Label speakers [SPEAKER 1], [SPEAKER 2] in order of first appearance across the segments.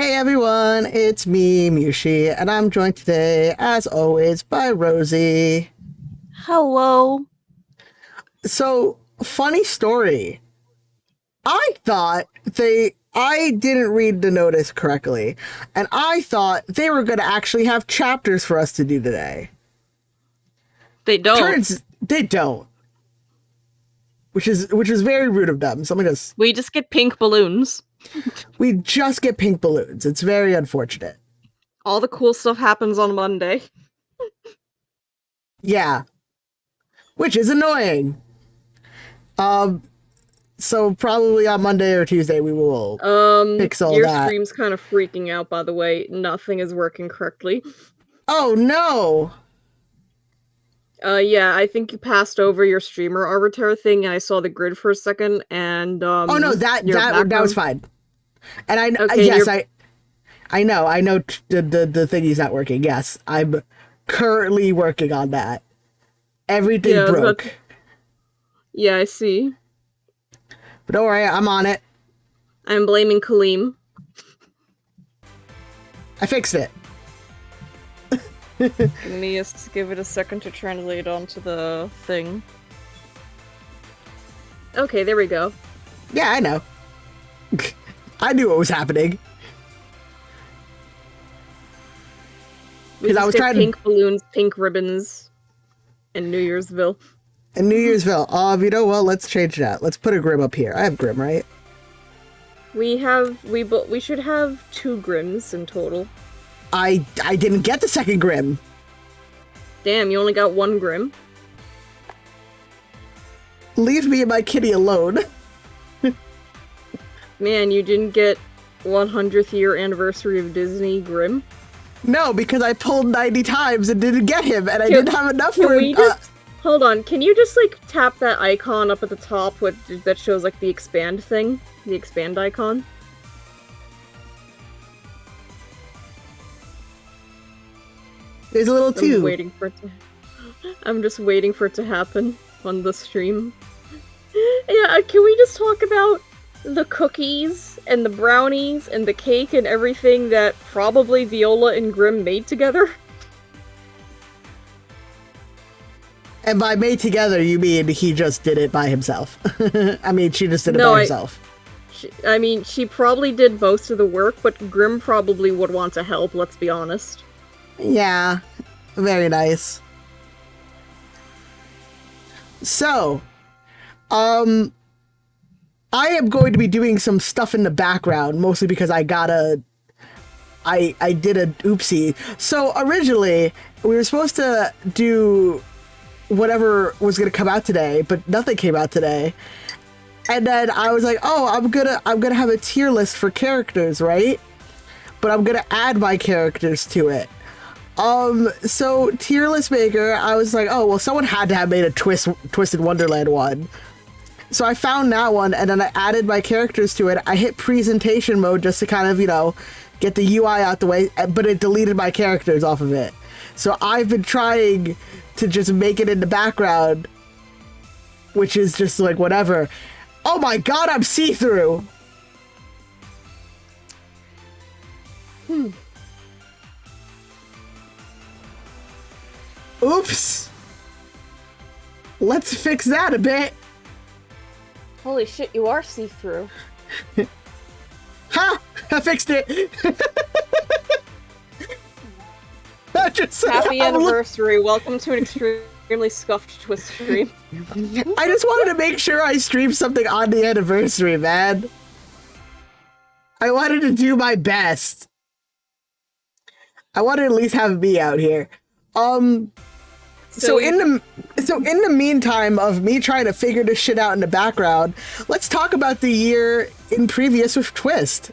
[SPEAKER 1] Hey everyone, it's me, Mushi, and I'm joined today, as always, by Rosie.
[SPEAKER 2] Hello.
[SPEAKER 1] So, funny story. I didn't read the notice correctly, and I thought they were going to actually have chapters for us to do today.
[SPEAKER 2] They don't.
[SPEAKER 1] Turns they don't, which is very rude of them. So
[SPEAKER 2] We just get pink balloons.
[SPEAKER 1] we just get pink balloons. It's very unfortunate.
[SPEAKER 2] All the cool stuff happens on Monday.
[SPEAKER 1] Yeah, which is annoying. So probably on Monday or Tuesday we will fix all
[SPEAKER 2] Your
[SPEAKER 1] that.
[SPEAKER 2] stream's kind of freaking out, by the way. Nothing is working correctly.
[SPEAKER 1] Oh no!
[SPEAKER 2] Yeah, I think you passed over your streamer arbiter thing, and I saw the grid for a second, and,
[SPEAKER 1] Oh no, that
[SPEAKER 2] your
[SPEAKER 1] was fine. And
[SPEAKER 2] Okay,
[SPEAKER 1] yes, I know the thingy's not working. Yes, I'm currently working on that. Everything
[SPEAKER 2] yeah,
[SPEAKER 1] broke.
[SPEAKER 2] Yeah, I see.
[SPEAKER 1] But don't worry, I'm on it.
[SPEAKER 2] I'm blaming Kaleem.
[SPEAKER 1] I fixed it.
[SPEAKER 2] Let me just give it a second to translate onto the thing. Okay, there we go.
[SPEAKER 1] Yeah, I know. I knew what was happening.
[SPEAKER 2] Because
[SPEAKER 1] I was trying
[SPEAKER 2] pink balloons, pink ribbons, and New Year'sville.
[SPEAKER 1] And New Year'sville. You know what? Let's change that. Let's put a Grim up here. I have Grim, right?
[SPEAKER 2] We should have 2 Grims in total.
[SPEAKER 1] I didn't get the second Grim.
[SPEAKER 2] Damn, you only got 1 Grim.
[SPEAKER 1] Leave me and my kitty alone.
[SPEAKER 2] Man, you didn't get 100th year anniversary of Disney Grim?
[SPEAKER 1] No, because I pulled 90 times and didn't get him, and I didn't have enough for
[SPEAKER 2] it. Hold on, can you just, like, tap that icon up at the top that shows, like, the expand thing? The expand icon?
[SPEAKER 1] There's a little tube.
[SPEAKER 2] I'm just waiting for it to happen on the stream. Yeah, can we just talk about the cookies and the brownies and the cake and everything that probably Viola and Grimm made together?
[SPEAKER 1] And by made together, you mean he just did it by himself. I mean, she just did it by herself.
[SPEAKER 2] She probably did most of the work, but Grimm probably would want to help, let's be honest.
[SPEAKER 1] Yeah, very nice. So, I am going to be doing some stuff in the background, mostly because I did an oopsie. So originally, we were supposed to do whatever was going to come out today, but nothing came out today. And then I was like, oh, I'm gonna have a tier list for characters, right? But I'm gonna add my characters to it. So tier list maker, I was like, oh, well, someone had to have made a Twisted Wonderland one. So I found that one, and then I added my characters to it. I hit presentation mode just to kind of, get the UI out the way, but it deleted my characters off of it. So I've been trying to just make it in the background, which is just like whatever. Oh my god, I'm see-through! Oops! Let's fix that a bit.
[SPEAKER 2] Holy shit, you are see-through.
[SPEAKER 1] Ha! I fixed it!
[SPEAKER 2] Happy anniversary. Welcome to an extremely scuffed Twist stream.
[SPEAKER 1] I just wanted to make sure I streamed something on the anniversary, man. I wanted to do my best. I wanted to at least have me out here. So in the meantime of me trying to figure this shit out in the background, let's talk about the year in previous with Twist.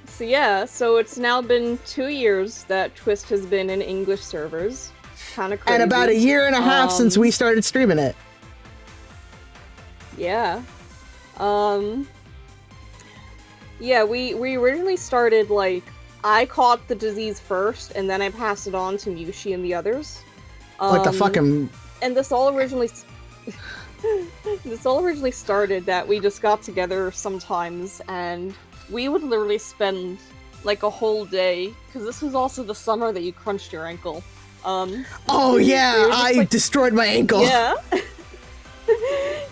[SPEAKER 2] So yeah, so it's now been 2 years that Twist has been in English servers. Kind of crazy.
[SPEAKER 1] And about a year and a half since we started streaming it.
[SPEAKER 2] Yeah. Yeah, we originally started, like, I caught the disease first, and then I passed it on to Mushi and the others.
[SPEAKER 1] Like the fucking...
[SPEAKER 2] And this all originally... this all originally started that we just got together sometimes, and we would literally spend like a whole day, because this was also the summer that you crunched your ankle.
[SPEAKER 1] Oh yeah, I destroyed my ankle.
[SPEAKER 2] Yeah.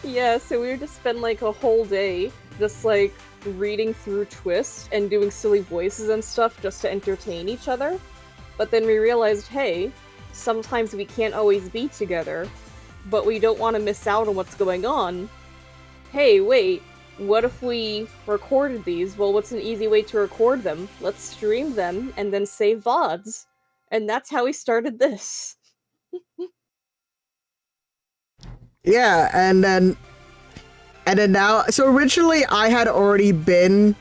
[SPEAKER 2] Yeah, so we would just spend like a whole day just like reading through Twist and doing silly voices and stuff just to entertain each other. But then we realized, hey, sometimes we can't always be together, but we don't want to miss out on what's going on. Hey, wait, what if we recorded these? Well, what's an easy way to record them? Let's stream them and then save VODs. And that's how we started this.
[SPEAKER 1] Yeah, and then now, so originally I had already been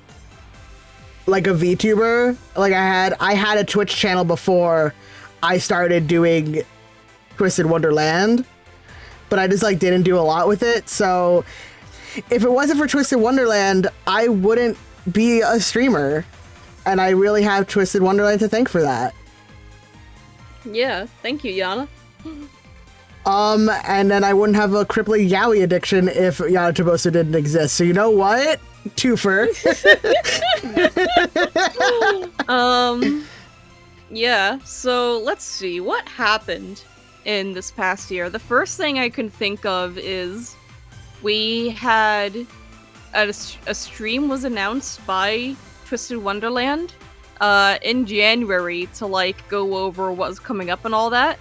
[SPEAKER 1] like a VTuber. Like I had a Twitch channel before I started doing Twisted Wonderland, but I just like didn't do a lot with it. So if it wasn't for Twisted Wonderland, I wouldn't be a streamer, and I really have Twisted Wonderland to thank for that.
[SPEAKER 2] Yeah, thank you, Yana.
[SPEAKER 1] And then I wouldn't have a crippling yaoi addiction if Yana Toboso didn't exist. So you know what? Twofer.
[SPEAKER 2] Yeah, so let's see, what happened in this past year? The first thing I can think of is we had a stream was announced by Twisted Wonderland in January to like go over what was coming up and all that.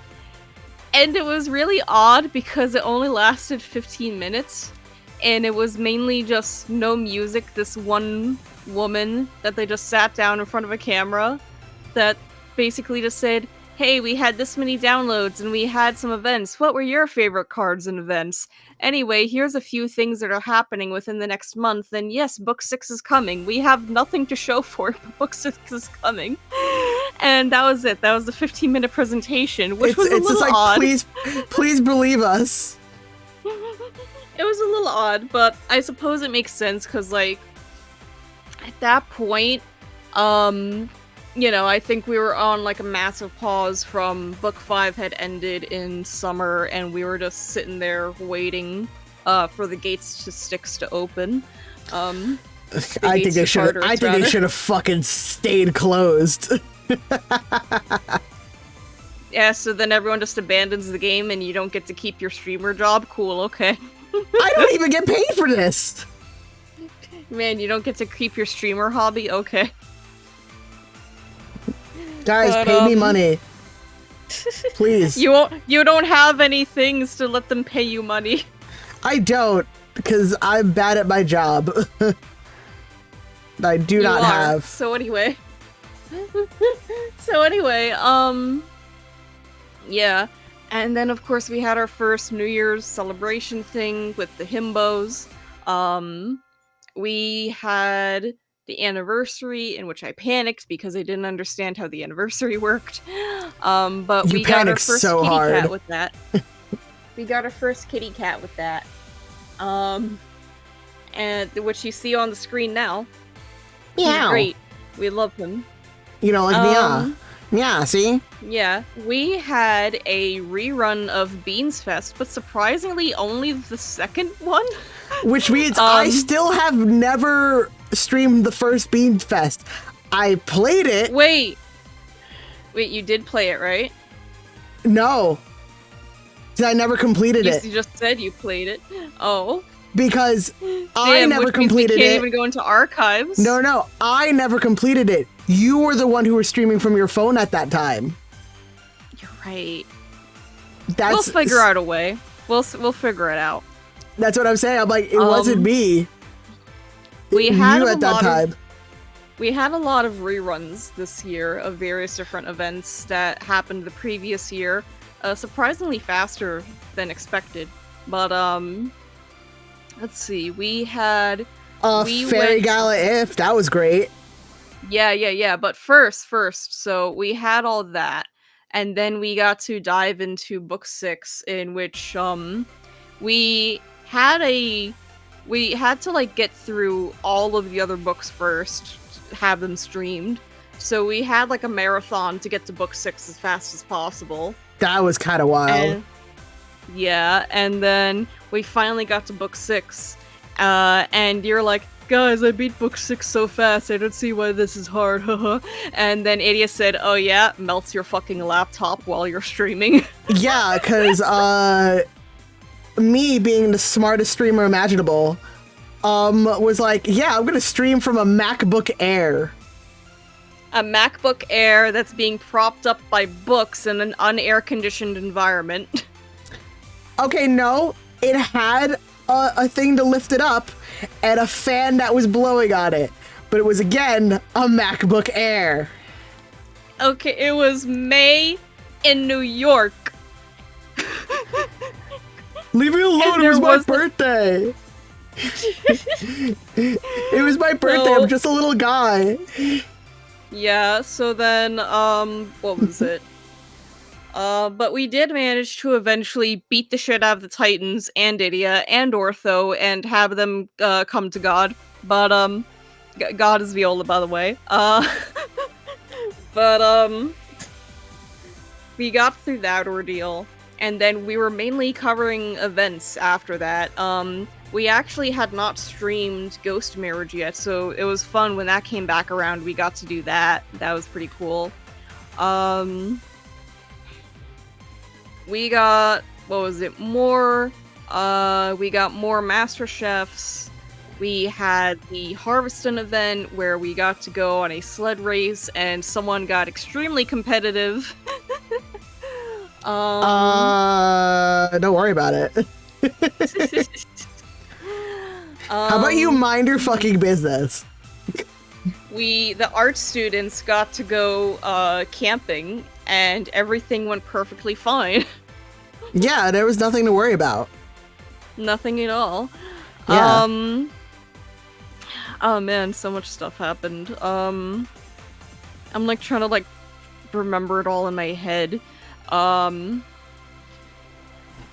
[SPEAKER 2] And it was really odd because it only lasted 15 minutes, and it was mainly just no music. This one woman that they just sat down in front of a camera that basically just said, hey, we had this many downloads and we had some events. What were your favorite cards and events? Anyway, here's a few things that are happening within the next month. And yes, Book 6 is coming. We have nothing to show for it, but Book 6 is coming. And that was it. That was the 15-minute presentation, which was a little
[SPEAKER 1] like,
[SPEAKER 2] odd.
[SPEAKER 1] Please believe us.
[SPEAKER 2] It was a little odd, but I suppose it makes sense because, like, at that point, you know, I think we were on like a massive pause from Book 5 had ended in summer, and we were just sitting there waiting for the gates to Styx to open. I
[SPEAKER 1] think they should have fucking stayed closed.
[SPEAKER 2] Yeah, so then everyone just abandons the game and you don't get to keep your streamer job? Cool, okay.
[SPEAKER 1] I don't even get paid for this!
[SPEAKER 2] Man, you don't get to keep your streamer hobby? Okay.
[SPEAKER 1] Guys, pay me money. Please.
[SPEAKER 2] You don't have any things to let them pay you money.
[SPEAKER 1] I don't, because I'm bad at my job. I do not have.
[SPEAKER 2] So anyway. Yeah. And then of course we had our first New Year's celebration thing with the himbos. We had the anniversary, in which I panicked because I didn't understand how the anniversary worked. But we got our first kitty cat with that. We got our first kitty cat with that. And which you see on the screen now.
[SPEAKER 1] Yeah.
[SPEAKER 2] He's great. We love him.
[SPEAKER 1] You know, like Mia. Yeah, see?
[SPEAKER 2] Yeah, we had a rerun of Beans Fest, but surprisingly only the second one.
[SPEAKER 1] Which means I still have never streamed the first Beans Fest. I played it.
[SPEAKER 2] Wait, you did play it, right?
[SPEAKER 1] No. I never completed it.
[SPEAKER 2] You just said you played it. Oh.
[SPEAKER 1] Because I never completed it.
[SPEAKER 2] We can't even go into archives.
[SPEAKER 1] No, I never completed it. You were the one who was streaming from your phone at that time.
[SPEAKER 2] You're right. We'll figure out a way. We'll figure it out.
[SPEAKER 1] That's what I'm saying. I'm like, it wasn't me.
[SPEAKER 2] We had
[SPEAKER 1] you at that time.
[SPEAKER 2] We had a lot of reruns this year of various different events that happened the previous year, surprisingly faster than expected. But let's see. We had
[SPEAKER 1] Fairy Gala If, that was great.
[SPEAKER 2] Yeah. But first, so we had all that, and then we got to dive into Book 6, in which we had to like get through all of the other books first, have them streamed. So we had like a marathon to get to Book 6 as fast as possible.
[SPEAKER 1] That was kind of wild.
[SPEAKER 2] And then we finally got to Book 6, and you're like, guys, I beat book 6 so fast, I don't see why this is hard, haha. And then Adia said, oh yeah, melts your fucking laptop while you're streaming.
[SPEAKER 1] Yeah, because me being the smartest streamer imaginable, was like, yeah, I'm gonna stream from a MacBook Air.
[SPEAKER 2] A MacBook Air that's being propped up by books in an unair-conditioned environment.
[SPEAKER 1] Okay, no, it had a thing to lift it up and a fan that was blowing on it, but it was again a MacBook Air.
[SPEAKER 2] Okay, it was May in New York.
[SPEAKER 1] Leave me alone, it was my birthday. It was my birthday, I'm just a little guy.
[SPEAKER 2] Yeah, so then, what was it? But we did manage to eventually beat the shit out of the Titans and Idia and Ortho and have them, come to God. But, God is Viola, by the way. But, we got through that ordeal, and then we were mainly covering events after that. We actually had not streamed Ghost Marriage yet, so it was fun when that came back around. We got to do that. That was pretty cool. We got, what was it, more, we got more Master Chefs. We had the Harveston event where we got to go on a sled race and someone got extremely competitive.
[SPEAKER 1] Don't worry about it. How about you mind your fucking business?
[SPEAKER 2] The art students got to go, camping, and everything went perfectly fine.
[SPEAKER 1] Yeah, there was nothing to worry about.
[SPEAKER 2] Nothing at all.
[SPEAKER 1] Yeah.
[SPEAKER 2] Oh man, so much stuff happened. I'm like trying to like remember it all in my head.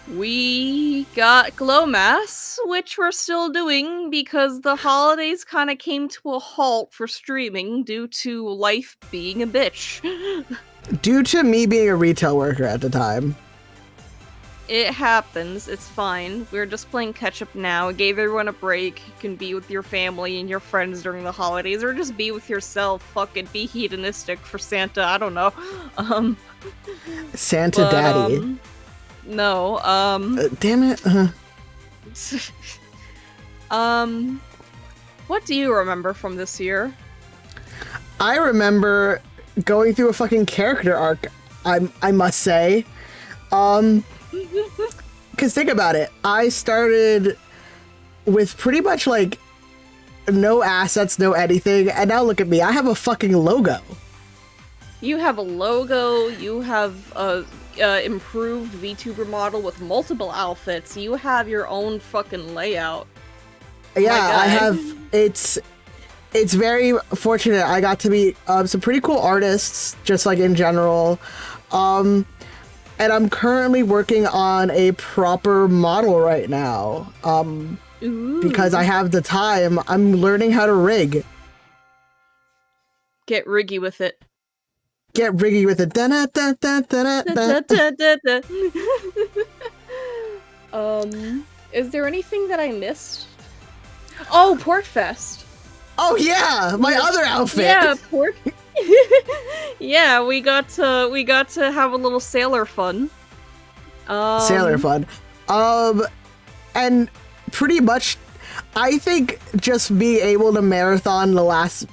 [SPEAKER 2] We got Glowmass, which we're still doing because the holidays kind of came to a halt for streaming due to life being a bitch.
[SPEAKER 1] Due to me being a retail worker at the time.
[SPEAKER 2] It happens, it's fine. We're just playing catch-up now. It gave everyone a break. You can be with your family and your friends during the holidays, or just be with yourself. Fuck it, be hedonistic for Santa, I don't know.
[SPEAKER 1] Santa Daddy.
[SPEAKER 2] No,
[SPEAKER 1] damn it.
[SPEAKER 2] What do you remember from this year?
[SPEAKER 1] I remember going through a fucking character arc, I must say. Because think about it. I started with pretty much, like, no assets, no anything, and now look at me. I have a fucking logo.
[SPEAKER 2] You have a logo, you have a improved VTuber model with multiple outfits, you have your own fucking layout.
[SPEAKER 1] Yeah, I have... It's very fortunate. I got to meet some pretty cool artists, just like in general. And I'm currently working on a proper model right now. Because I have the time, I'm learning how to rig.
[SPEAKER 2] Get riggy with it.
[SPEAKER 1] Get riggy with it.
[SPEAKER 2] Is there anything that I missed? Oh, Portfest.
[SPEAKER 1] Oh yeah, my other outfit.
[SPEAKER 2] Yeah, Port. Yeah, we got to have a little sailor fun.
[SPEAKER 1] Sailor fun. And pretty much, I think just being able to marathon the last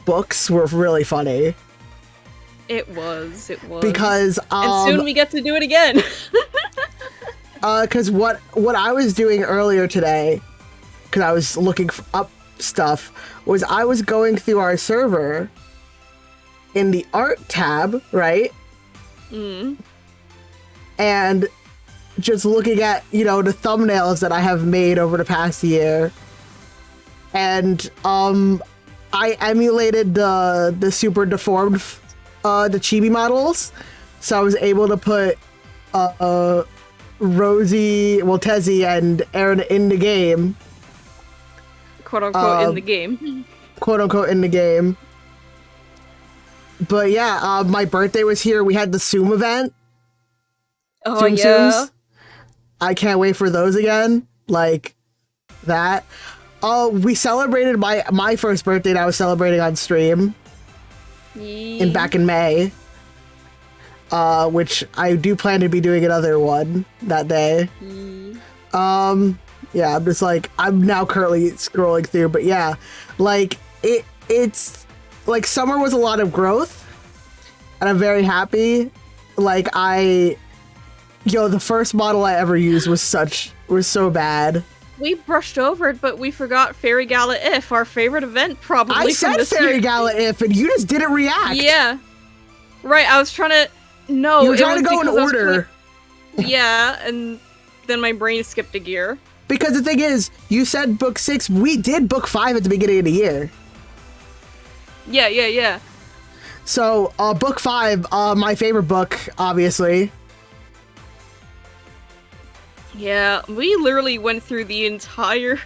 [SPEAKER 1] books were really funny.
[SPEAKER 2] It was.
[SPEAKER 1] Because
[SPEAKER 2] and soon we get to do it again.
[SPEAKER 1] Because what I was doing earlier today, because I was looking up stuff, was I was going through our server in the art tab, right? And just looking at, you know, the thumbnails that I have made over the past year. And I emulated the super deformed the chibi models. So I was able to put Rosie, well, Tezzy and Aaron in the game.
[SPEAKER 2] Quote unquote in the game.
[SPEAKER 1] Quote unquote in the game. But yeah, my birthday was here. We had the Zoom event.
[SPEAKER 2] Oh,
[SPEAKER 1] Zooms. I can't wait for those again. Like that. We celebrated my first birthday that I was celebrating on stream back in May. Which I do plan to be doing another one that day. Yeah, I'm just like, I'm now currently scrolling through, but yeah, like it's like summer was a lot of growth, and I'm very happy. Like the first model I ever used was so bad.
[SPEAKER 2] We brushed over it, but we forgot Fairy Gala If, our favorite event probably.
[SPEAKER 1] I said Fairy Gala If, and you just didn't react.
[SPEAKER 2] Yeah. Right, I was trying to... No,
[SPEAKER 1] you were trying to go in order.
[SPEAKER 2] Yeah, and then my brain skipped a gear.
[SPEAKER 1] Because the thing is, you said book 6, we did book 5 at the beginning of the year.
[SPEAKER 2] Yeah.
[SPEAKER 1] So, book 5, my favorite book, obviously.
[SPEAKER 2] Yeah, we literally went through the entire...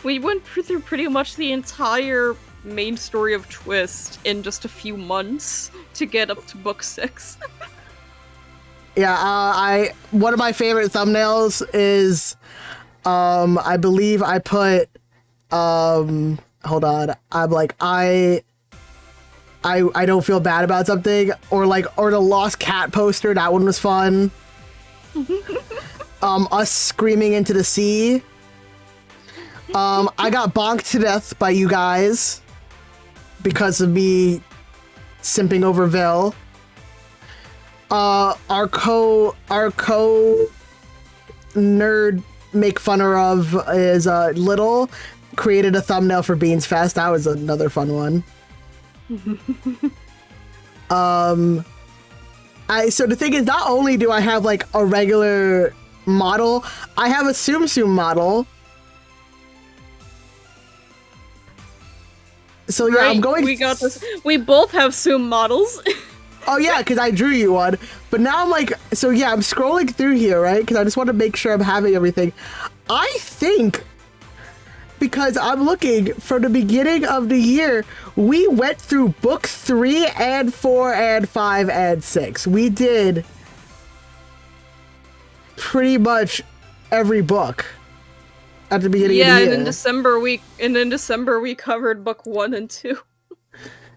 [SPEAKER 2] we went through pretty much the entire main story of Twist in just a few months to get up to book 6.
[SPEAKER 1] Yeah, one of my favorite thumbnails is, I believe I put, hold on, I'm like, I don't feel bad about something, or the Lost Cat poster, that one was fun. Us screaming into the sea. I got bonked to death by you guys because of me simping over Vil. Our co nerd make funner of is Little created a thumbnail for Beans Fest. That was another fun one. So the thing is, not only do I have like a regular model, I have a Tsum Tsum model. So yeah,
[SPEAKER 2] right,
[SPEAKER 1] I'm going.
[SPEAKER 2] We got this. We both have Tsum models.
[SPEAKER 1] Oh yeah, because I drew you one. But now I'm like, so yeah, I'm scrolling through here, right? Because I just want to make sure I'm having everything. I think, because I'm looking from the beginning of the year, we went through book 3 and 4 and 5 and 6. We did pretty much every book at the beginning of the year.
[SPEAKER 2] Yeah, and in December we covered book 1 and 2.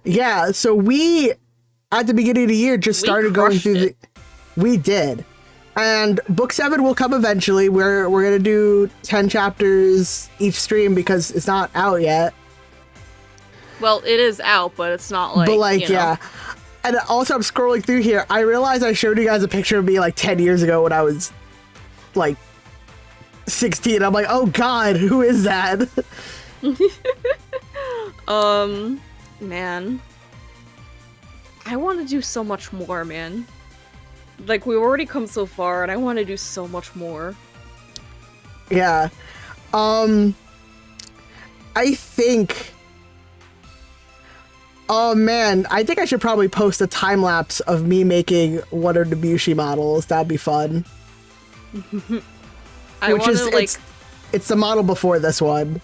[SPEAKER 1] Yeah, so we at the beginning of the year just started going through we did. And book 7 will come eventually. We're gonna do 10 chapters each stream because it's not out yet.
[SPEAKER 2] Well, it is out, but it's not like,
[SPEAKER 1] yeah. And also I'm scrolling through here. I realized I showed you guys a picture of me like 10 years ago when I was like 16. I'm like, oh god, who is that?
[SPEAKER 2] Man. I want to do so much more, man. Like, we've already come so far, and I want to do so much more.
[SPEAKER 1] Yeah. I think... Oh man, I think I should probably post a time-lapse of me making one of the Bushi models. That'd be fun. It's the model before this one.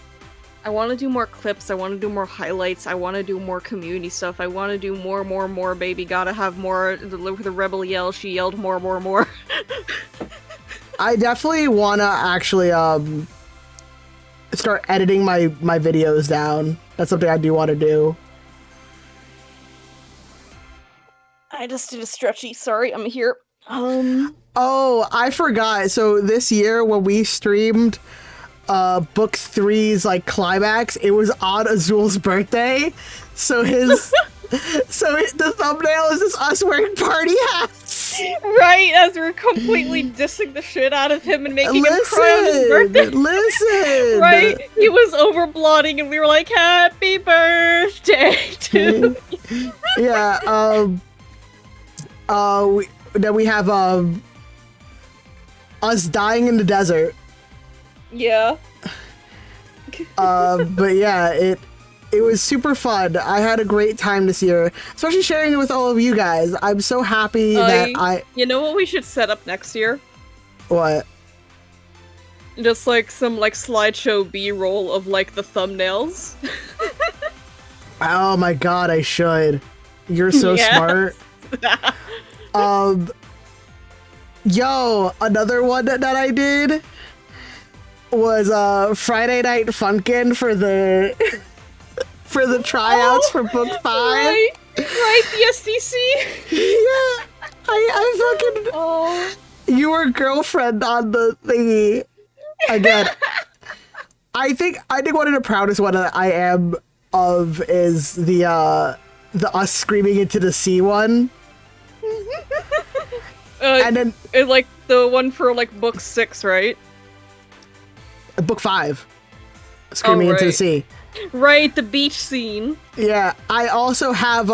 [SPEAKER 2] I want to do more clips, I want to do more highlights, I want to do more community stuff, I want to do more, baby. Gotta have more. The rebel yell, she yelled more.
[SPEAKER 1] I definitely want to actually start editing my videos down. That's something I do want to do.
[SPEAKER 2] I just did a stretchy, sorry, I'm here.
[SPEAKER 1] Oh, I forgot. So this year when we streamed book 3's like climax, it was on Azul's birthday, so the thumbnail is just us wearing party hats,
[SPEAKER 2] right, as we're completely dissing the shit out of him and making him cry on his birthday.
[SPEAKER 1] Listen,
[SPEAKER 2] right, he was overblotting and we were like, happy birthday to you.
[SPEAKER 1] Yeah. Then we have us dying in the desert.
[SPEAKER 2] Yeah.
[SPEAKER 1] But yeah, it was super fun. I had a great time this year, especially sharing it with all of you guys. I'm so happy that
[SPEAKER 2] You know what we should set up next year?
[SPEAKER 1] What?
[SPEAKER 2] Just like some like slideshow B-roll of like the thumbnails.
[SPEAKER 1] Oh my god, I should. You're so smart. Yo, another one that I did was Friday Night Funkin' for the for the tryouts for book 5.
[SPEAKER 2] Right, the SDC.
[SPEAKER 1] Yeah, I fucking.
[SPEAKER 2] Oh.
[SPEAKER 1] Your girlfriend on the thingy again. I think one of the proudest one that I am of is the us screaming into the sea one. And then
[SPEAKER 2] it's like the one for like book 6, right?
[SPEAKER 1] book 5, screaming into the sea.
[SPEAKER 2] Right, the beach scene.
[SPEAKER 1] Yeah, I also have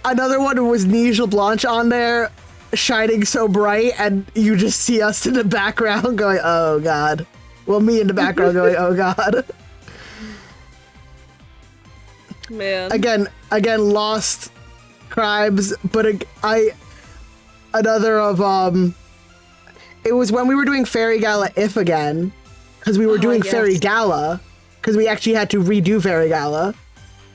[SPEAKER 1] another one was Neige LeBlanc on there, shining so bright, and you just see us in the background going, "Oh God." Well, me in the background going, "Oh God."
[SPEAKER 2] Man.
[SPEAKER 1] Again, Lost Crimes, but another of it was when we were doing Fairy Gala If again, because we were doing
[SPEAKER 2] yes.
[SPEAKER 1] Fairy Gala, because we actually had to redo Fairy Gala.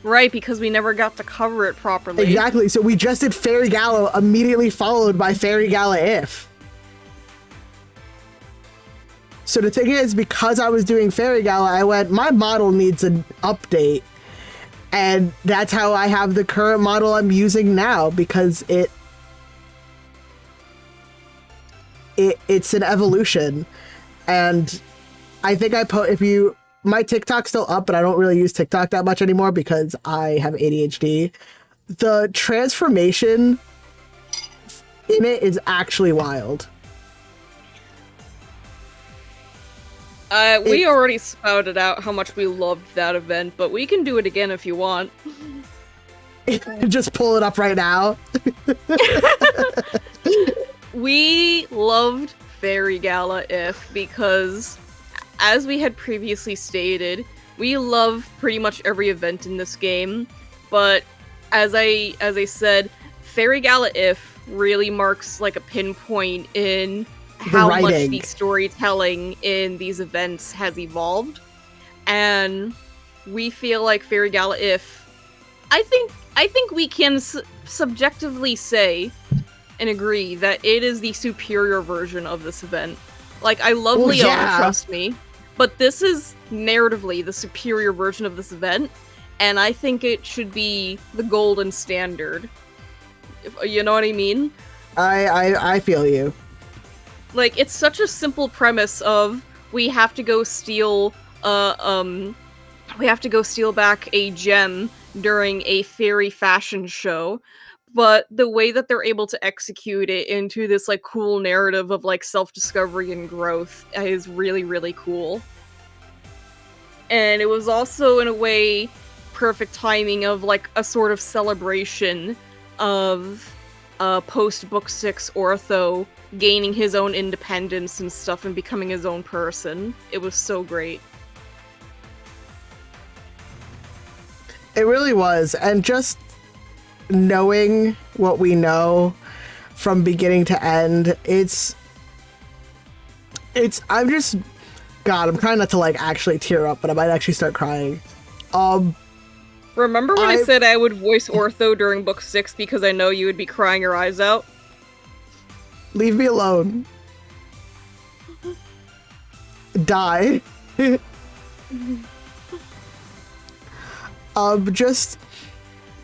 [SPEAKER 2] Right, because we never got to cover it properly.
[SPEAKER 1] Exactly, so we just did Fairy Gala immediately followed by Fairy Gala If. So the thing is, because I was doing Fairy Gala, I went, my model needs an update. And that's how I have the current model I'm using now, because it's an evolution. And I think my TikTok's still up, but I don't really use TikTok that much anymore because I have ADHD. The transformation in it is actually wild.
[SPEAKER 2] We already spouted out how much we loved that event, but we can do it again if you want.
[SPEAKER 1] Just pull it up right now.
[SPEAKER 2] We loved Fairy Gala If because, as we had previously stated, we love pretty much every event in this game, but as I said, Fairy Gala If really marks like a pinpoint in how much the storytelling in these events has evolved, and we feel like Fairy Gala If, I think we can subjectively say and agree that it is the superior version of this event. Like, I love Leona, trust me, but this is narratively the superior version of this event, and I think it should be the golden standard. You know what I mean?
[SPEAKER 1] I feel you.
[SPEAKER 2] Like, it's such a simple premise of we have to go steal back a gem during a fairy fashion show, but the way that they're able to execute it into this like cool narrative of like self-discovery and growth is really, really cool. And it was also in a way perfect timing of like a sort of celebration of post book 6 Ortho gaining his own independence and stuff and becoming his own person. It was so great.
[SPEAKER 1] It really was. And just knowing what we know from beginning to end, I'm just, God, I'm trying not to like actually tear up, but I might actually start crying.
[SPEAKER 2] Remember when I said I would voice Ortho during book 6 because I know you would be crying your eyes out?
[SPEAKER 1] Leave me alone. Die.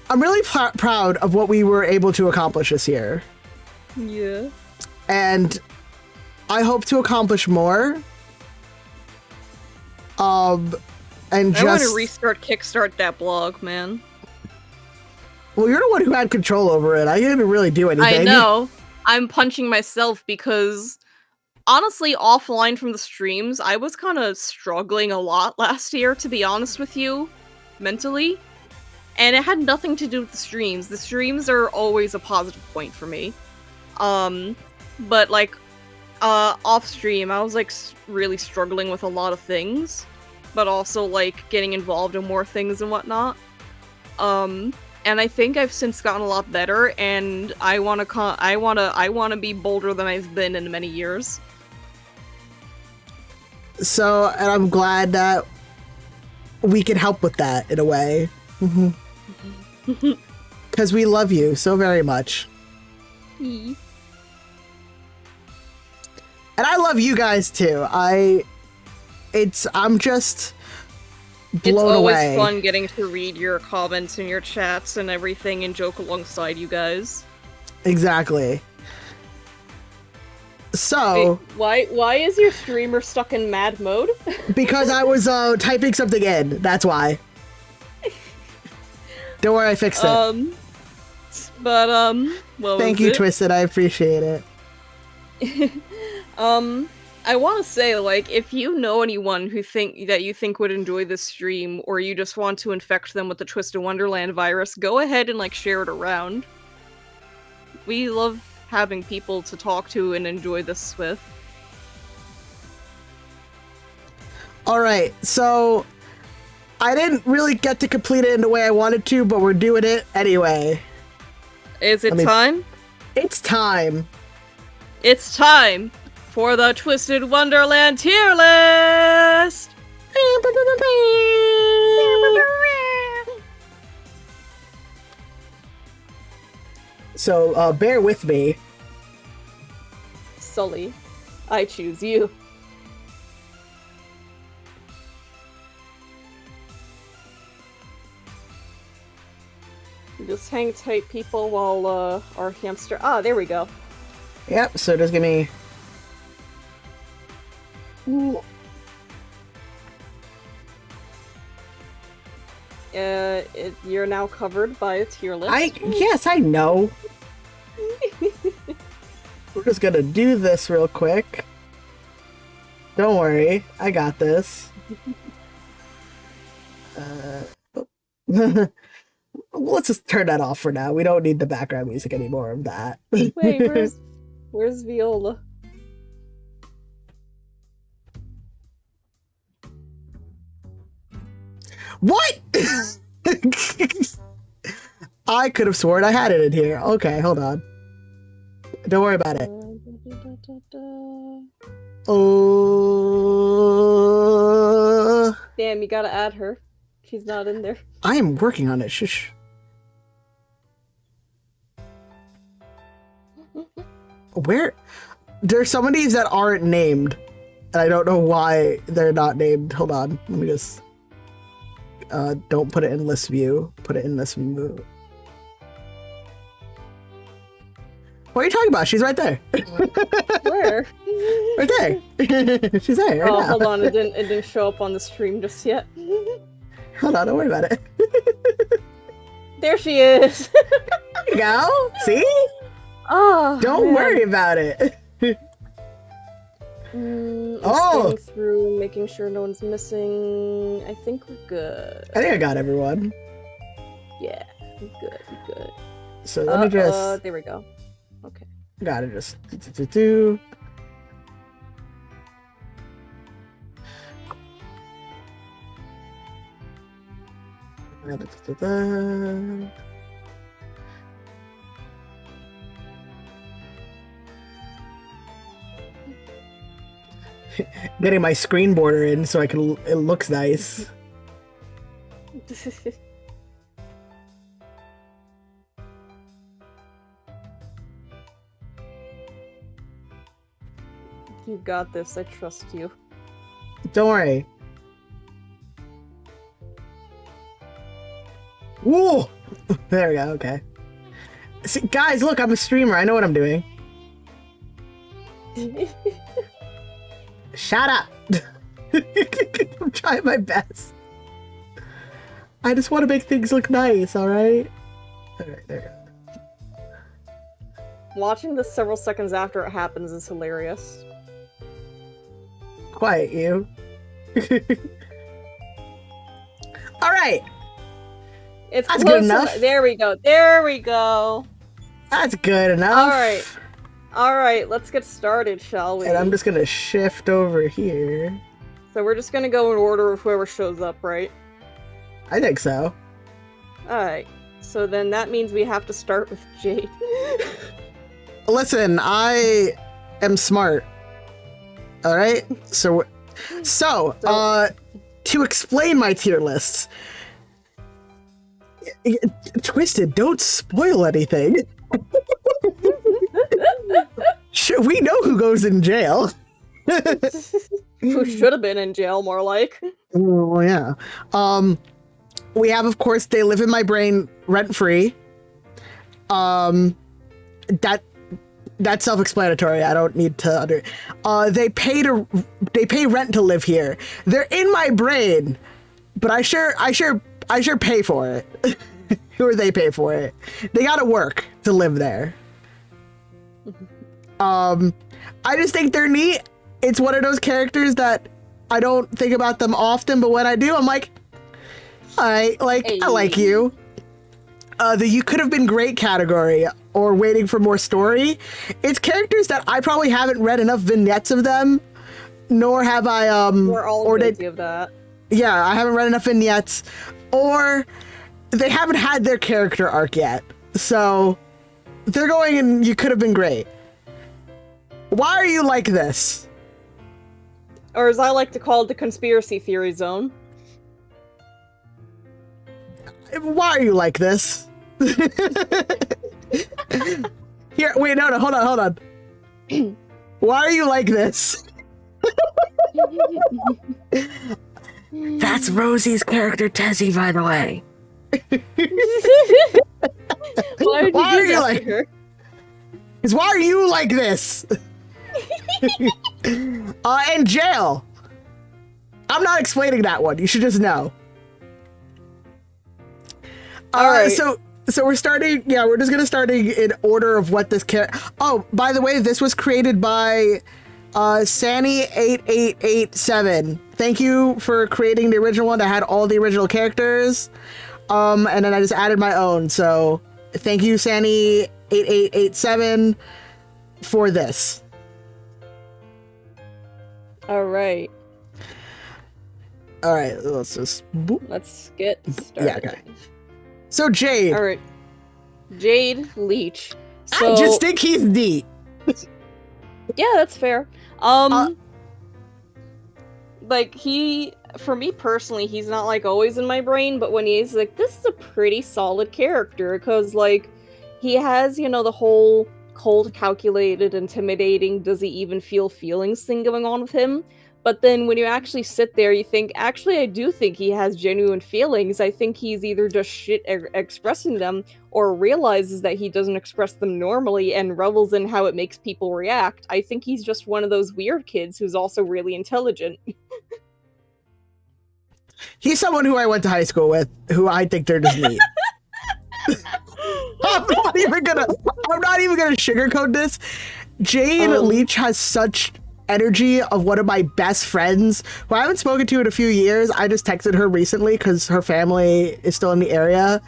[SPEAKER 1] I'm really proud of what we were able to accomplish this year.
[SPEAKER 2] Yeah.
[SPEAKER 1] And I hope to accomplish more. And
[SPEAKER 2] I want to kickstart that blog, man.
[SPEAKER 1] Well, you're the one who had control over it. I didn't really do anything.
[SPEAKER 2] I know. I'm punching myself because, honestly, offline from the streams, I was kind of struggling a lot last year, to be honest with you, mentally. And it had nothing to do with the streams. The streams are always a positive point for me. But, like, off-stream, I was, like, really struggling with a lot of things. But also, like, getting involved in more things and whatnot. And I think I've since gotten a lot better, and I wanna be bolder than I've been in many years.
[SPEAKER 1] So, and I'm glad that we can help with that in a way. Because we love you so very much. And I love you guys too. I'm just
[SPEAKER 2] It's
[SPEAKER 1] blown
[SPEAKER 2] always
[SPEAKER 1] away.
[SPEAKER 2] fun getting to read your comments and your chats and everything and joke alongside you guys.
[SPEAKER 1] Exactly. So,
[SPEAKER 2] Wait, why is your streamer stuck in mad mode?
[SPEAKER 1] because I was typing something in, that's why. Don't worry, I fixed it.
[SPEAKER 2] What
[SPEAKER 1] Thank
[SPEAKER 2] was
[SPEAKER 1] you,
[SPEAKER 2] it?
[SPEAKER 1] Twisted. I appreciate it.
[SPEAKER 2] I want to say, like, if you know anyone who you think would enjoy this stream, or you just want to infect them with the Twisted Wonderland virus, go ahead and, like, share it around. We love having people to talk to and enjoy this with.
[SPEAKER 1] Alright, so I didn't really get to complete it in the way I wanted to, but we're doing it anyway.
[SPEAKER 2] Is it time?
[SPEAKER 1] It's time.
[SPEAKER 2] It's time for the Twisted Wonderland tier list!
[SPEAKER 1] So, bear with me.
[SPEAKER 2] Sully, I choose you. Just hang tight, people, while our hamster... Ah, there we go.
[SPEAKER 1] Yep, so just give me... Ooh.
[SPEAKER 2] You're now covered by a tier list.
[SPEAKER 1] Yes, I know. We're just gonna do this real quick. Don't worry, I got this. Let's just turn that off for now. We don't need the background music anymore of that.
[SPEAKER 2] Wait, where's Viola?
[SPEAKER 1] What? I could have sworn I had it in here. Okay, hold on. Don't worry about it. Oh.
[SPEAKER 2] Damn, you gotta add her. She's not in there.
[SPEAKER 1] I am working on it. Shush. Where? There's some of these that aren't named. And I don't know why they're not named. Hold on. Let me just... don't put it in list view. Put it in list view. What are you talking about? She's right there.
[SPEAKER 2] Where?
[SPEAKER 1] Right there. She's there right now.
[SPEAKER 2] Hold on. It didn't show up on the stream just yet.
[SPEAKER 1] Hold on. Don't worry about it.
[SPEAKER 2] There she is.
[SPEAKER 1] There you go. See?
[SPEAKER 2] Oh,
[SPEAKER 1] don't worry about it.
[SPEAKER 2] I'm scanning through, making sure no one's missing. I think we're good.
[SPEAKER 1] I think I got everyone.
[SPEAKER 2] Yeah, we're good. We're good.
[SPEAKER 1] So let me just...
[SPEAKER 2] there we go. Okay.
[SPEAKER 1] Gotta just... do. Getting my screen border in so I can... It looks nice.
[SPEAKER 2] You got this. I trust you.
[SPEAKER 1] Don't worry. Woo! There we go. Okay. See, guys, look, I'm a streamer. I know what I'm doing. Shut up! I'm trying my best. I just want to make things look nice, alright? Alright, there we go.
[SPEAKER 2] Watching this several seconds after it happens is hilarious.
[SPEAKER 1] Quiet, you. Alright!
[SPEAKER 2] It's
[SPEAKER 1] That's
[SPEAKER 2] close
[SPEAKER 1] good enough.
[SPEAKER 2] There we go. There we go.
[SPEAKER 1] That's good enough.
[SPEAKER 2] Alright. Alright, let's get started, shall we?
[SPEAKER 1] And I'm just gonna shift over here.
[SPEAKER 2] So we're just gonna go in order of whoever shows up, right?
[SPEAKER 1] I think so.
[SPEAKER 2] Alright. So then that means we have to start with Jade.
[SPEAKER 1] Listen, I am smart. Alright? So, to explain my tier lists, Twisted, don't spoil anything. Sure, we know who goes in jail.
[SPEAKER 2] Who should have been in jail, more like.
[SPEAKER 1] Well, yeah. We have, of course, they live in my brain rent free. That that's self-explanatory. I don't need to they pay rent to live here. They're in my brain, but I sure pay for it. Or they pay for it. They gotta work to live there. I just think they're neat. It's one of those characters that I don't think about them often, but when I do, I'm like, I like you. The you could have been great category or waiting for more story. It's characters that I probably haven't read enough vignettes of them, nor have I
[SPEAKER 2] We're all guilty of that.
[SPEAKER 1] Yeah, I haven't read enough vignettes, or they haven't had their character arc yet. So they're going and you could have been great. Why are you like this?
[SPEAKER 2] Or as I like to call it, the conspiracy theory zone.
[SPEAKER 1] Why are you like this? Here, wait, no, hold on. Why are you like this? That's Rosie's character, Tessie, by the way.
[SPEAKER 2] Why are you like her?
[SPEAKER 1] Because why are you like this? And jail. I'm not explaining that one. You should just know.
[SPEAKER 2] All right.
[SPEAKER 1] So we're starting. Yeah, we're just gonna start in order of what this character. Oh, by the way, this was created by Sani8887. Thank you for creating the original one that had all the original characters. And then I just added my own. So thank you, Sani8887, for this.
[SPEAKER 2] All right.
[SPEAKER 1] Let's just.
[SPEAKER 2] Let's get started.
[SPEAKER 1] Yeah. Okay. So Jade.
[SPEAKER 2] All right. Jade Leech. So,
[SPEAKER 1] I just think he's neat.
[SPEAKER 2] yeah, that's fair. Like for me personally, he's not like always in my brain, but when he's like, this is a pretty solid character because like he has, the whole cold, calculated, intimidating, does he even feel feelings thing going on with him. But then when you actually sit there, you think, actually, I do think he has genuine feelings. I think he's either just shit expressing them or realizes that he doesn't express them normally and revels in how it makes people react. I think he's just one of those weird kids who's also really intelligent.
[SPEAKER 1] He's someone who I went to high school with, who I think they're just neat. I'm not even gonna sugarcoat this. Jade Leech has such energy of one of my best friends who I haven't spoken to in a few years. I just texted her recently because her family is still in the area,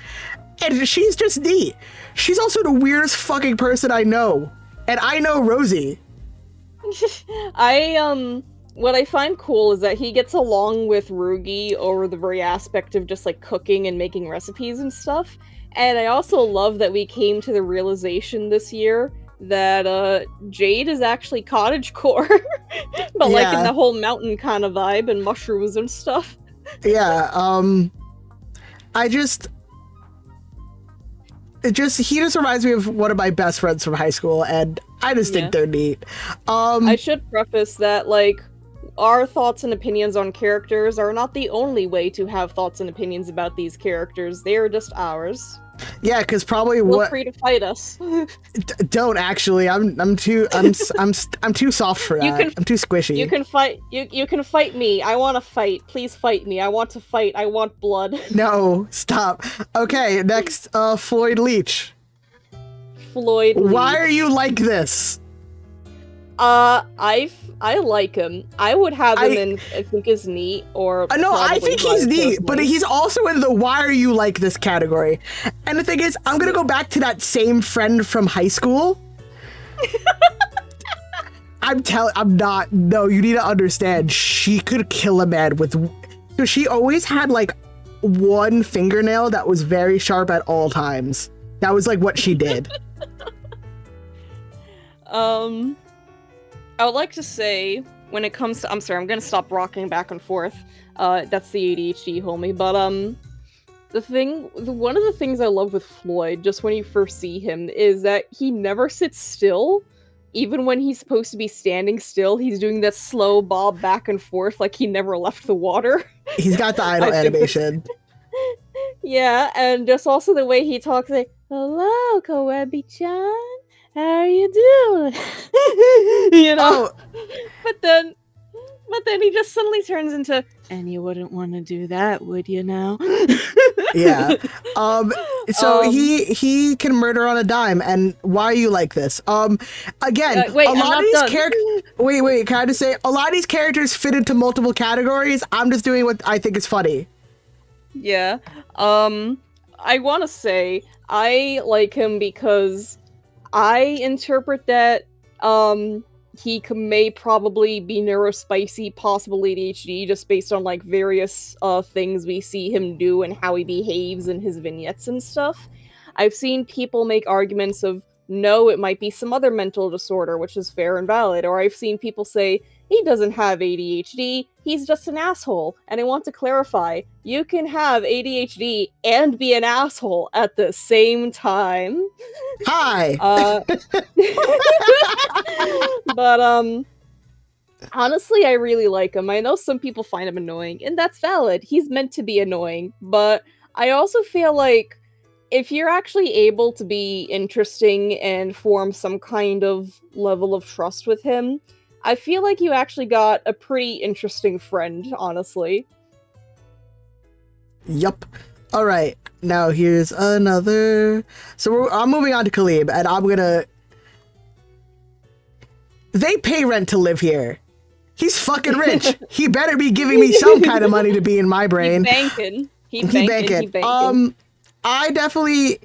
[SPEAKER 1] and she's just neat. She's also the weirdest fucking person I know, and I know Rosie.
[SPEAKER 2] What I find cool is that he gets along with Rugi over the very aspect of just like cooking and making recipes and stuff. And I also love that we came to the realization this year that Jade is actually cottagecore, but like in the whole mountain kind of vibe and mushrooms and stuff.
[SPEAKER 1] Yeah, he just reminds me of one of my best friends from high school, and I just think they're neat.
[SPEAKER 2] I should preface that like our thoughts and opinions on characters are not the only way to have thoughts and opinions about these characters. They are just ours.
[SPEAKER 1] Yeah, because probably
[SPEAKER 2] Feel free to fight us.
[SPEAKER 1] Don't actually. I'm too soft for that. I'm too squishy.
[SPEAKER 2] You can fight. You can fight me. I want to fight. Please fight me. I want to fight. I want blood.
[SPEAKER 1] No, stop. Okay, next, Floyd Leech.
[SPEAKER 2] Floyd Leech.
[SPEAKER 1] Why are you like this?
[SPEAKER 2] I like him. I would have him in I think is neat or
[SPEAKER 1] no, I think he's neat, but he's also in the why are you like this category. And the thing is, I'm gonna go back to that same friend from high school. No, you need to understand, she could kill a man with, so she always had like one fingernail that was very sharp at all times. That was like what she did.
[SPEAKER 2] I would like to say, when it comes to, I'm sorry, I'm gonna stop rocking back and forth. That's the ADHD, homie. But one of the things I love with Floyd, just when you first see him, is that he never sits still. even when he's supposed to be standing still, he's doing that slow bob back and forth like he never left the water.
[SPEAKER 1] He's got the idle
[SPEAKER 2] I think that's
[SPEAKER 1] animation.
[SPEAKER 2] yeah, and just also the way he talks like, "Hello, Koebi-chan, how are you doing?" you know,
[SPEAKER 1] Oh,
[SPEAKER 2] but then he just suddenly turns into, and you wouldn't want to do that, would you now?
[SPEAKER 1] yeah. So
[SPEAKER 2] um,
[SPEAKER 1] he can murder on a dime, and why are you like this? Again,
[SPEAKER 2] wait,
[SPEAKER 1] a
[SPEAKER 2] I'm
[SPEAKER 1] lot of
[SPEAKER 2] not
[SPEAKER 1] these
[SPEAKER 2] done.
[SPEAKER 1] characters. Wait. Can I just say a lot of these characters fit into multiple categories? I'm just doing what I think is funny.
[SPEAKER 2] Yeah. I want to say I like him because I interpret that he may probably be neurospicy, possible ADHD, just based on like various things we see him do and how he behaves in his vignettes and stuff. I've seen people make arguments of no, it might be some other mental disorder, which is fair and valid, or I've seen people say he doesn't have ADHD, he's just an asshole. And I want to clarify, you can have ADHD and be an asshole at the same time.
[SPEAKER 1] Hi.
[SPEAKER 2] Uh but honestly, I really like him. I know some people find him annoying, and that's valid. He's meant to be annoying, but I also feel like if you're actually able to be interesting and form some kind of level of trust with him, I feel like you actually got a pretty interesting friend, honestly.
[SPEAKER 1] Yup. All right. Now here's another. I'm moving on to Khalib, and I'm gonna. They pay rent to live here. He's fucking rich. He better be giving me some kind of money to be in my
[SPEAKER 2] He
[SPEAKER 1] brain.
[SPEAKER 2] banking. He
[SPEAKER 1] He
[SPEAKER 2] banking. He
[SPEAKER 1] banking.
[SPEAKER 2] banking.
[SPEAKER 1] I definitely.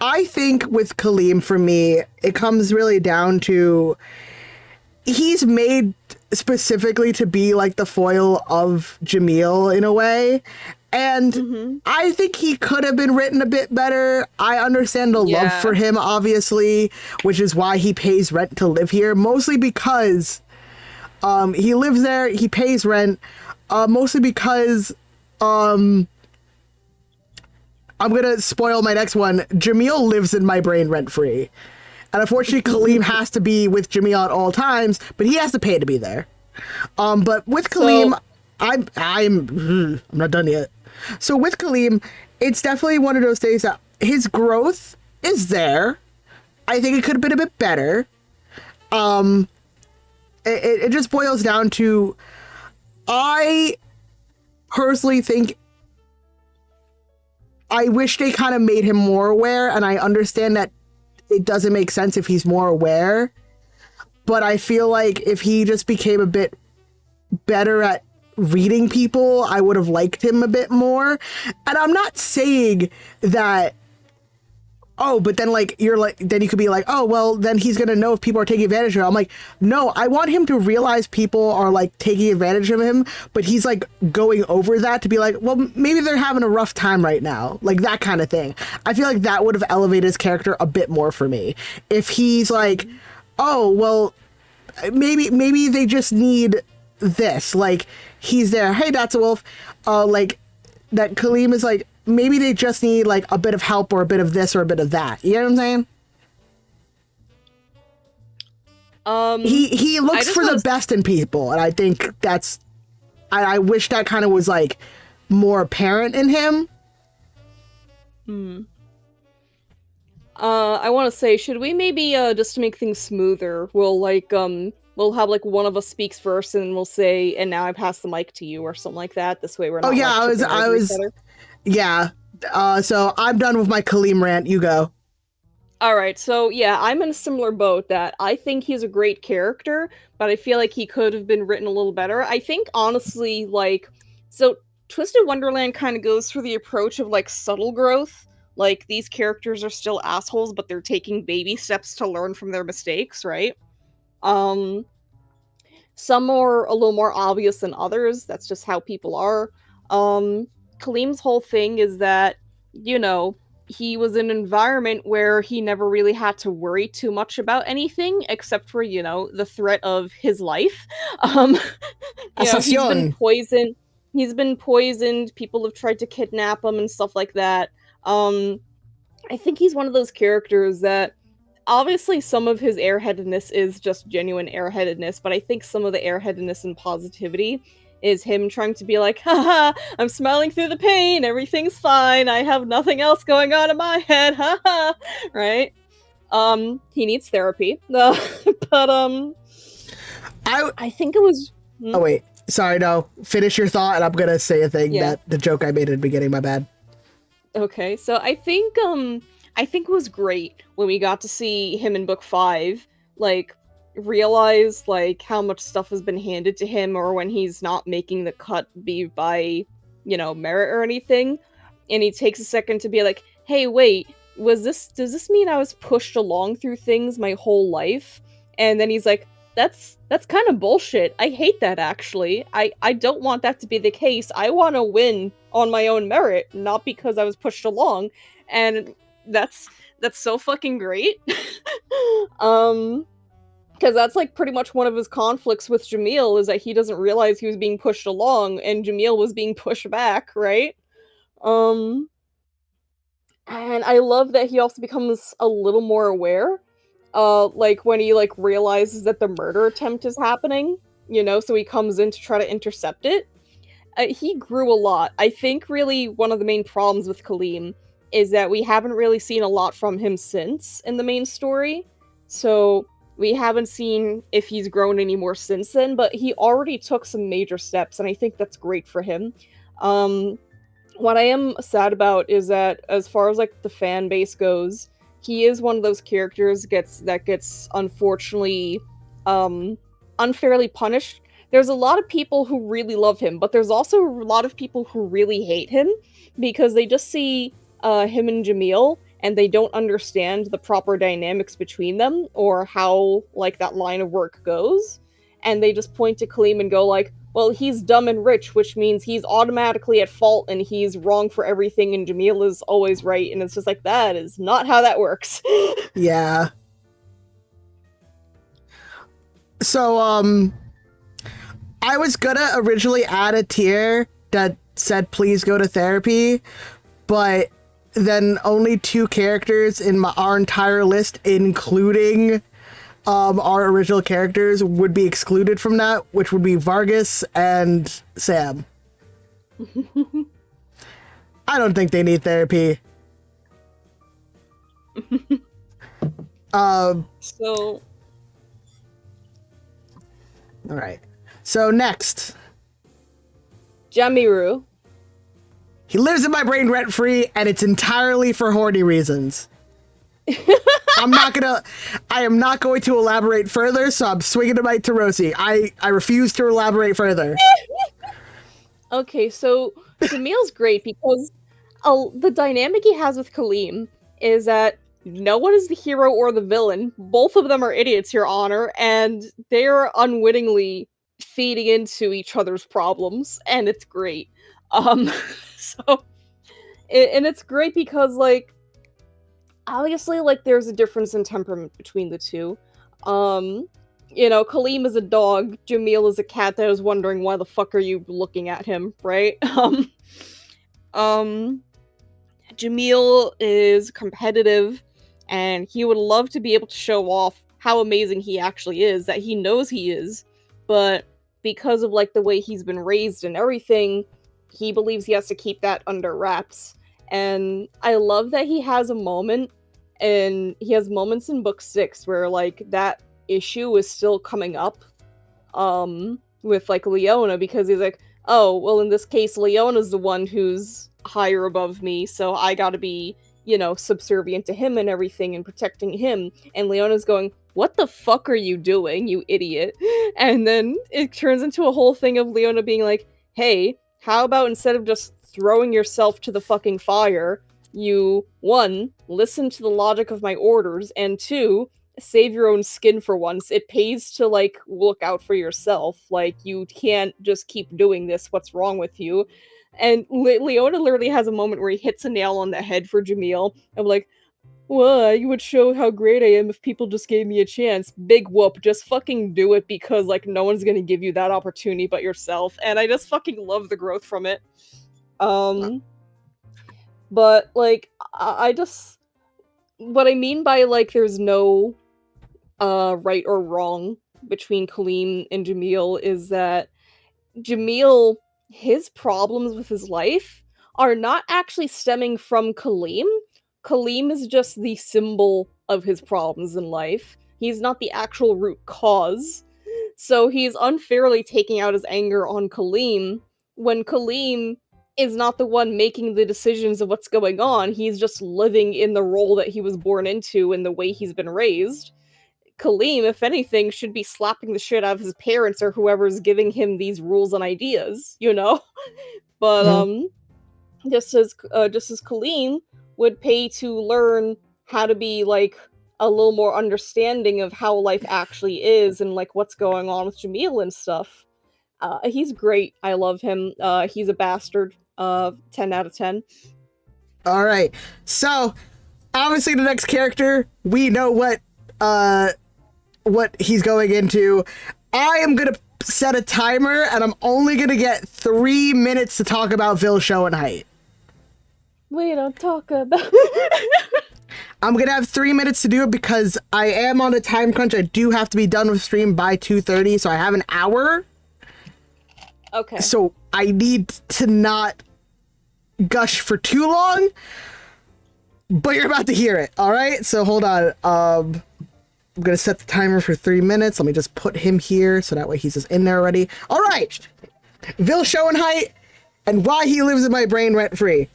[SPEAKER 1] I think with Kaleem, for me, it comes really down to he's made specifically to be like the foil of Jamil in a way. And I think he could have been written a bit better. I understand the love
[SPEAKER 2] Yeah.
[SPEAKER 1] for him, obviously, which is why he pays rent to live here, mostly because he lives there, he pays rent, mostly because I'm gonna spoil my next one. Jamil lives in my brain rent free. And unfortunately, Kaleem has to be with Jamil at all times, but he has to pay to be there. But with
[SPEAKER 2] So,
[SPEAKER 1] Kaleem, I'm not done yet. So with Kaleem, it's definitely one of those things that his growth is there. I think it could have been a bit better. It just boils down to I personally think I wish they kind of made him more aware, and I understand that it doesn't make sense if he's more aware. But I feel like if he just became a bit better at reading people, I would have liked him a bit more. And I'm not saying that, oh, but then like you're like then you could be like, oh well, then he's gonna know if people are taking advantage of him. I'm like, no, I want him to realize people are like taking advantage of him, but he's like going over that to be like, well, maybe they're having a rough time right now, like that kind of thing. I feel like that would have elevated his character a bit more for me if he's like, oh well, maybe they just need this, like he's there, hey, that's a wolf, like that Kaleem is like, maybe they just need like a bit of help or a bit of this or a bit of that. You know what I'm saying? He
[SPEAKER 2] I
[SPEAKER 1] looks
[SPEAKER 2] just
[SPEAKER 1] for
[SPEAKER 2] want
[SPEAKER 1] the
[SPEAKER 2] to
[SPEAKER 1] best in people, and I think that's I wish that kind of was like more apparent in him.
[SPEAKER 2] I want to say, should we maybe just to make things smoother, we'll have like one of us speaks first, and we'll say, "And now I pass the mic to you," or something like that. This way, we're
[SPEAKER 1] Oh
[SPEAKER 2] not
[SPEAKER 1] yeah,
[SPEAKER 2] like tripping
[SPEAKER 1] I
[SPEAKER 2] over each
[SPEAKER 1] was
[SPEAKER 2] other.
[SPEAKER 1] yeah. So I'm done with my Kaleem rant. You go.
[SPEAKER 2] All right, so yeah, I'm in a similar boat that I think he's a great character, but I feel like he could have been written a little better. I think honestly, like, so Twisted Wonderland kind of goes through the approach of like subtle growth. Like these characters are still assholes, but they're taking baby steps to learn from their mistakes, right? Um, some are a little more obvious than others. That's just how people are. Um, Kaleem's whole thing is that, you know, he was in an environment where he never really had to worry too much about anything except for, you know, the threat of his life. Um, you know, he's been
[SPEAKER 1] Ascension.
[SPEAKER 2] poisoned. He's been poisoned. People have tried to kidnap him and stuff like that. I think he's one of those characters that obviously some of his airheadedness is just genuine airheadedness, but I think some of the airheadedness and positivity is him trying to be like, haha, I'm smiling through the pain, everything's fine, I have nothing else going on in my head, haha, right? He needs therapy. But I think it was
[SPEAKER 1] Oh wait, sorry, no. Finish your thought, and I'm gonna say a thing
[SPEAKER 2] yeah.
[SPEAKER 1] that the joke I made at the beginning. My bad.
[SPEAKER 2] Okay, so I think it was great when we got to see him in book 5, like realize like how much stuff has been handed to him, or when he's not making the cut be by, merit or anything, and he takes a second to be like, "Hey, wait, does this mean I was pushed along through things my whole life?" And then he's like, "That's kind of bullshit. I hate that actually. I don't want that to be the case. I want to win on my own merit, not because I was pushed along." And that's so fucking great. um because that's like pretty much one of his conflicts with Jamil, is that he doesn't realize he was being pushed along and Jamil was being pushed back, right? Um and I love that he also becomes a little more aware. Like when he like realizes that the murder attempt is happening, so he comes in to try to intercept it. He grew a lot. I think really one of the main problems with Kaleem is that we haven't really seen a lot from him since in the main story. So we haven't seen if he's grown any more since then, but he already took some major steps, and I think that's great for him. Um, what I am sad about is that as far as like the fan base goes, he is one of those characters gets unfortunately um unfairly punished. There's a lot of people who really love him, but there's also a lot of people who really hate him because they just see him and Jamil and they don't understand the proper dynamics between them or how like that line of work goes. And they just point to Kaleem and go like, well, he's dumb and rich, which means he's automatically at fault and he's wrong for everything, and Jamil is always right. And it's just like, that is not how that works.
[SPEAKER 1] Yeah. So, I was gonna originally add a tier that said please go to therapy, but then only 2 characters in our entire list, including our original characters, would be excluded from that, which would be Vargas and Sam. I don't think they need therapy.
[SPEAKER 2] So,
[SPEAKER 1] All right. So next,
[SPEAKER 2] Jamiru.
[SPEAKER 1] he lives in my brain rent free, and it's entirely for horny reasons. I am not going to elaborate further, so I'm swinging the mic to Rosie. I refuse to elaborate further.
[SPEAKER 2] Okay, so Jamil's great because the dynamic he has with Kaleem is that no one is the hero or the villain. Both of them are idiots, Your Honor, and they're unwittingly feeding into each other's problems, and it's great. Um, so, and it's great because, like, obviously, like, there's a difference in temperament between the two. Kaleem is a dog, Jamil is a cat that is wondering why the fuck are you looking at him, right? Um, Jamil is competitive, and he would love to be able to show off how amazing he actually is, that he knows he is, but because of like the way he's been raised and everything, he believes he has to keep that under wraps. And I love that he has a moment, and he has moments in book 6 where like that issue is still coming up with like Leona, because he's like, oh, well, in this case, Leona's the one who's higher above me, so I gotta be, subservient to him and everything and protecting him. And Leona's going, what the fuck are you doing, you idiot? And then it turns into a whole thing of Leona being like, hey, how about instead of just throwing yourself to the fucking fire, you, 1, listen to the logic of my orders, and 2, save your own skin for once. It pays to, like, look out for yourself. Like, you can't just keep doing this. What's wrong with you? And Leona literally has a moment where he hits a nail on the head for Jamil. I'm like, well, you would show how great I am if people just gave me a chance. Big whoop, just fucking do it, because, like, no one's gonna give you that opportunity but yourself. And I just fucking love the growth from it. But, like, I just... what I mean by, like, there's no right or wrong between Kaleem and Jamil is that Jamil, his problems with his life are not actually stemming from Kaleem. Kaleem is just the symbol of his problems in life. He's not the actual root cause. So he's unfairly taking out his anger on Kaleem when Kaleem is not the one making the decisions of what's going on. He's just living in the role that he was born into and the way he's been raised. Kaleem, if anything, should be slapping the shit out of his parents or whoever's giving him these rules and ideas, you know? But
[SPEAKER 1] Mhm.
[SPEAKER 2] just as Kaleem would pay to learn how to be like a little more understanding of how life actually is and like what's going on with Jamil and stuff. He's great. I love him. He's a bastard. 10 out of 10.
[SPEAKER 1] All right. So, obviously, the next character, we know what he's going into. I am gonna set a timer, and I'm only gonna get 3 minutes to talk about Vil Schoenheit.
[SPEAKER 2] We don't talk about.
[SPEAKER 1] I'm gonna have 3 minutes to do it because I am on a time crunch. I do have to be done with stream by 2:30, so I have an hour.
[SPEAKER 2] Okay.
[SPEAKER 1] So I need to not gush for too long. But you're about to hear it. All right. So hold on. I'm gonna set the timer for 3 minutes. Let me just put him here so that way he's just in there already. All right. Vil Schoenheit and why he lives in my brain rent free.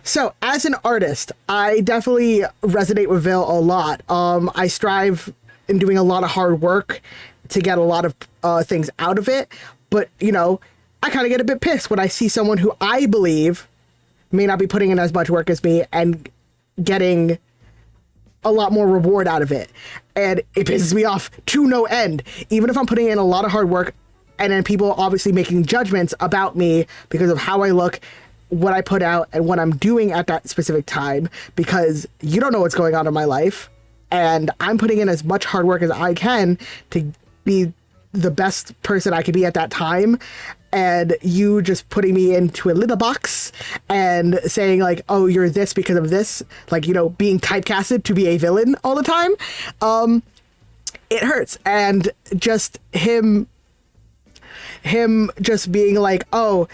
[SPEAKER 1] So, as an artist, I definitely resonate with Vil a lot. I strive in doing a lot of hard work to get a lot of things out of it. But, you know, I kind of get a bit pissed when I see someone who I believe may not be putting in as much work as me and getting a lot more reward out of it. And it pisses me off to no end. Even if I'm putting in a lot of hard work and then people obviously making judgments about me because of how I look, what I put out, and what I'm doing at that specific time, because you don't know what's going on in my life. And I'm putting in as much hard work as I can to be the best person I could be at that time. And you just putting me into a little box and saying like, oh, you're this because of this, like, you know, being typecasted to be a villain all the time. It hurts. And just him just being like, oh,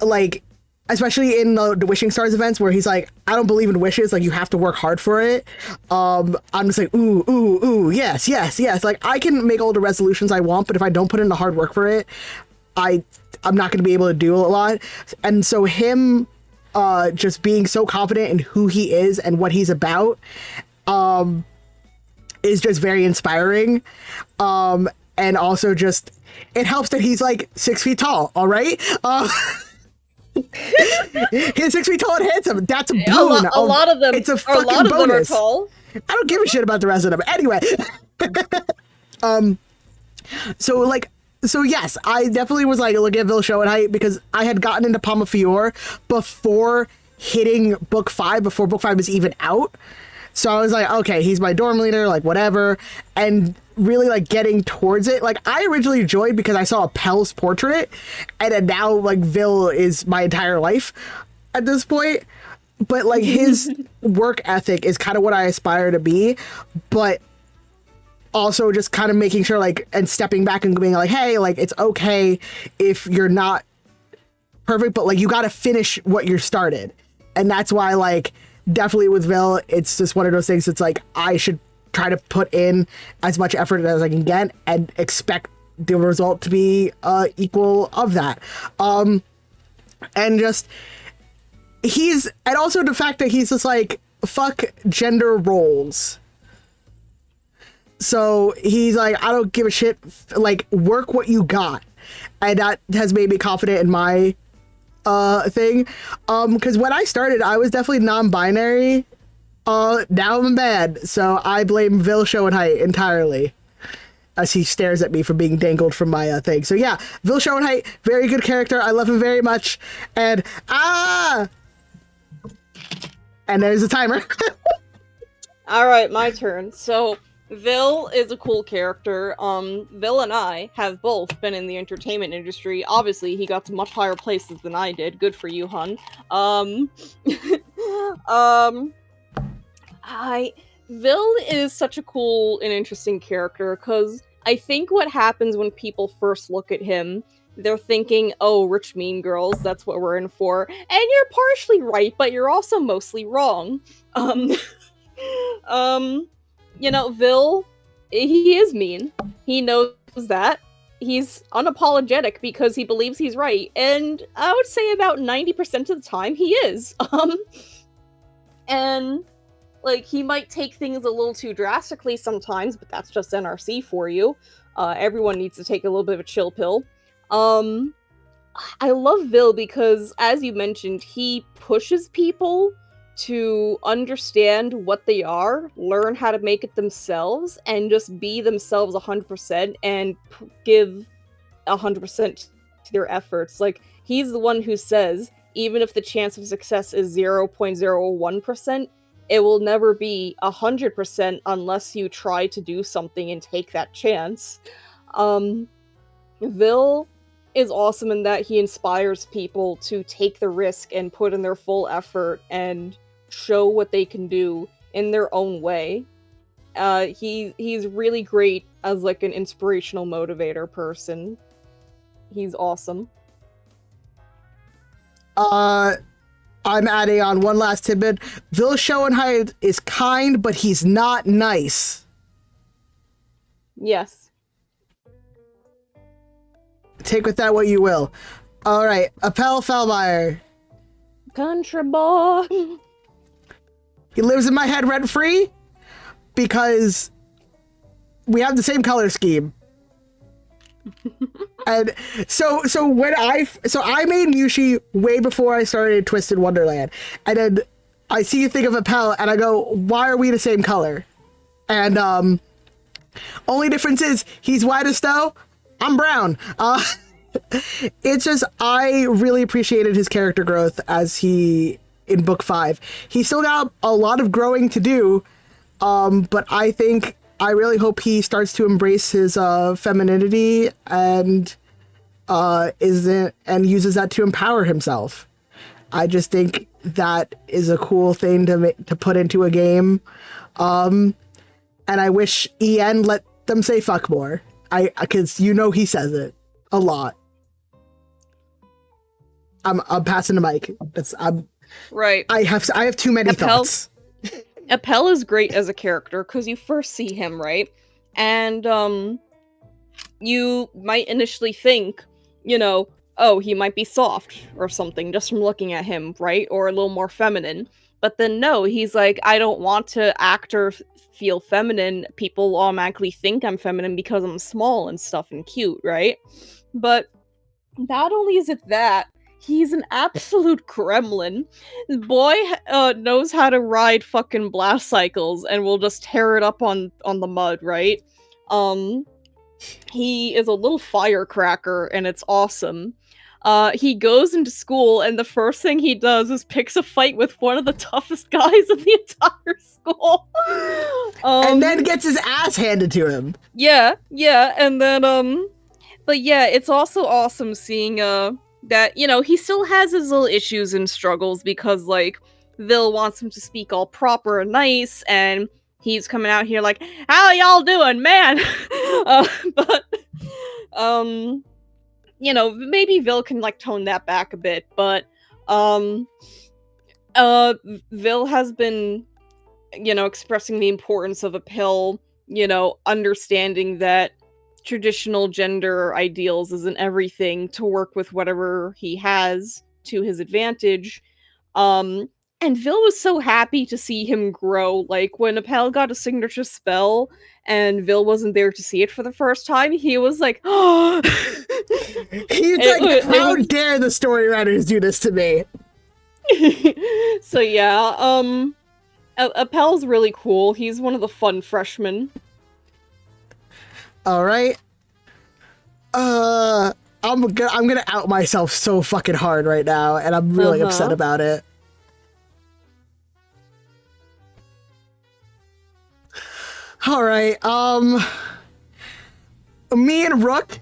[SPEAKER 1] like, especially in the Wishing Stars events where he's like, I don't believe in wishes, like you have to work hard for it. I'm just like, ooh, yes. Like I can make all the resolutions I want, but if I don't put in the hard work for it, I'm not going to be able to do a lot. And so him just being so confident in who he is and what he's about is just very inspiring. And also just, it helps that he's like 6 feet tall, all right? He's 6 feet tall and handsome. That's a boon.
[SPEAKER 2] A lot of them.
[SPEAKER 1] It's a
[SPEAKER 2] A
[SPEAKER 1] fucking
[SPEAKER 2] lot of them are
[SPEAKER 1] bonus.
[SPEAKER 2] tall.
[SPEAKER 1] I don't give a shit about the rest of them. Anyway, so yes, I definitely was like looking at Vil Schoenheit because I had gotten into Palma Fior before hitting book 5, before book 5 was even out. So I was like, okay, he's my dorm leader, like whatever, and really like getting towards it. Like I originally enjoyed because I saw a Pell's portrait, and then now like Vil is my entire life at this point. But like his work ethic is kind of what I aspire to be, but also just kind of making sure like and stepping back and being like, hey, like it's okay if you're not perfect, but like you got to finish what you started. And that's why like definitely with Vil, it's just one of those things. It's like I should try to put in as much effort as I can get and expect the result to be equal of that. And just and also the fact that he's just like, fuck gender roles. So he's like, I don't give a shit, like work what you got. And that has made me confident in my thing. Because when I started, I was definitely non-binary. Now I'm bad. So I blame Vil Schoenheit entirely as he stares at me for being dangled from my thing. So yeah, Vil Schoenheit, very good character. I love him very much. And and there's a timer.
[SPEAKER 2] Alright, my turn. So, Vil is a cool character. Vil and I have both been in the entertainment industry. Obviously, he got to much higher places than I did. Good for you, hun. Vil is such a cool and interesting character, because I think what happens when people first look at him, they're thinking, oh, rich mean girls, that's what we're in for. And you're partially right, but you're also mostly wrong. Um, Vil, he is mean. He knows that. He's unapologetic because he believes he's right, and I would say about 90% of the time he is. And like, he might take things a little too drastically sometimes, but that's just NRC for you. Everyone needs to take a little bit of a chill pill. I love Vil because, as you mentioned, he pushes people to understand what they are, learn how to make it themselves, and just be themselves 100% and give 100% to their efforts. Like, he's the one who says, even if the chance of success is 0.01%, it will never be 100% unless you try to do something and take that chance. Vil is awesome in that he inspires people to take the risk and put in their full effort and show what they can do in their own way. He's really great as like an inspirational motivator person. He's awesome.
[SPEAKER 1] I'm adding on one last tidbit. Vil Schoenheid is kind, but he's not nice.
[SPEAKER 2] Yes.
[SPEAKER 1] Take with that what you will. All right, Appel Fellmeyer.
[SPEAKER 2] Country boy.
[SPEAKER 1] He lives in my head rent free because we have the same color scheme. And so I made Mushi way before I started Twisted Wonderland, and then I see you think of Appel, and I go, why are we the same color? And only difference is he's white as snow, I'm brown. It's just, I really appreciated his character growth as he in book 5. He still got a lot of growing to do, but I really hope he starts to embrace his femininity and uses that to empower himself. I just think that is a cool thing to put into a game, and I wish EN let them say fuck more. Because he says it a lot. I'm passing the mic.
[SPEAKER 2] Right.
[SPEAKER 1] I have too many thoughts.
[SPEAKER 2] Appel is great as a character because you first see him, right? And you might initially think, oh, he might be soft or something just from looking at him, right? Or a little more feminine. But then no, he's like, I don't want to act or feel feminine. People automatically think I'm feminine because I'm small and stuff and cute, right? But not only is it that, he's an absolute gremlin. The boy knows how to ride fucking blast cycles and will just tear it up on the mud, right? He is a little firecracker and it's awesome. He goes into school and the first thing he does is picks a fight with one of the toughest guys in the entire school.
[SPEAKER 1] And then gets his ass handed to him.
[SPEAKER 2] Yeah, and then, but yeah, it's also awesome seeing, that, he still has his little issues and struggles because, like, Vil wants him to speak all proper and nice, and he's coming out here like, how y'all doing, man? But, maybe Vil can, like, tone that back a bit, but, Vil has been, expressing the importance of a pill, understanding that traditional gender ideals isn't everything, to work with whatever he has to his advantage. And Vil was so happy to see him grow. Like, when Appel got a signature spell and Vil wasn't there to see it for the first time, he was like, oh!
[SPEAKER 1] He's like, how dare the story writers do this to me?
[SPEAKER 2] So yeah, Appel's really cool. He's one of the fun freshmen.
[SPEAKER 1] All right. I'm gonna out myself so fucking hard right now, and I'm really upset about it. All right. Me and Rook,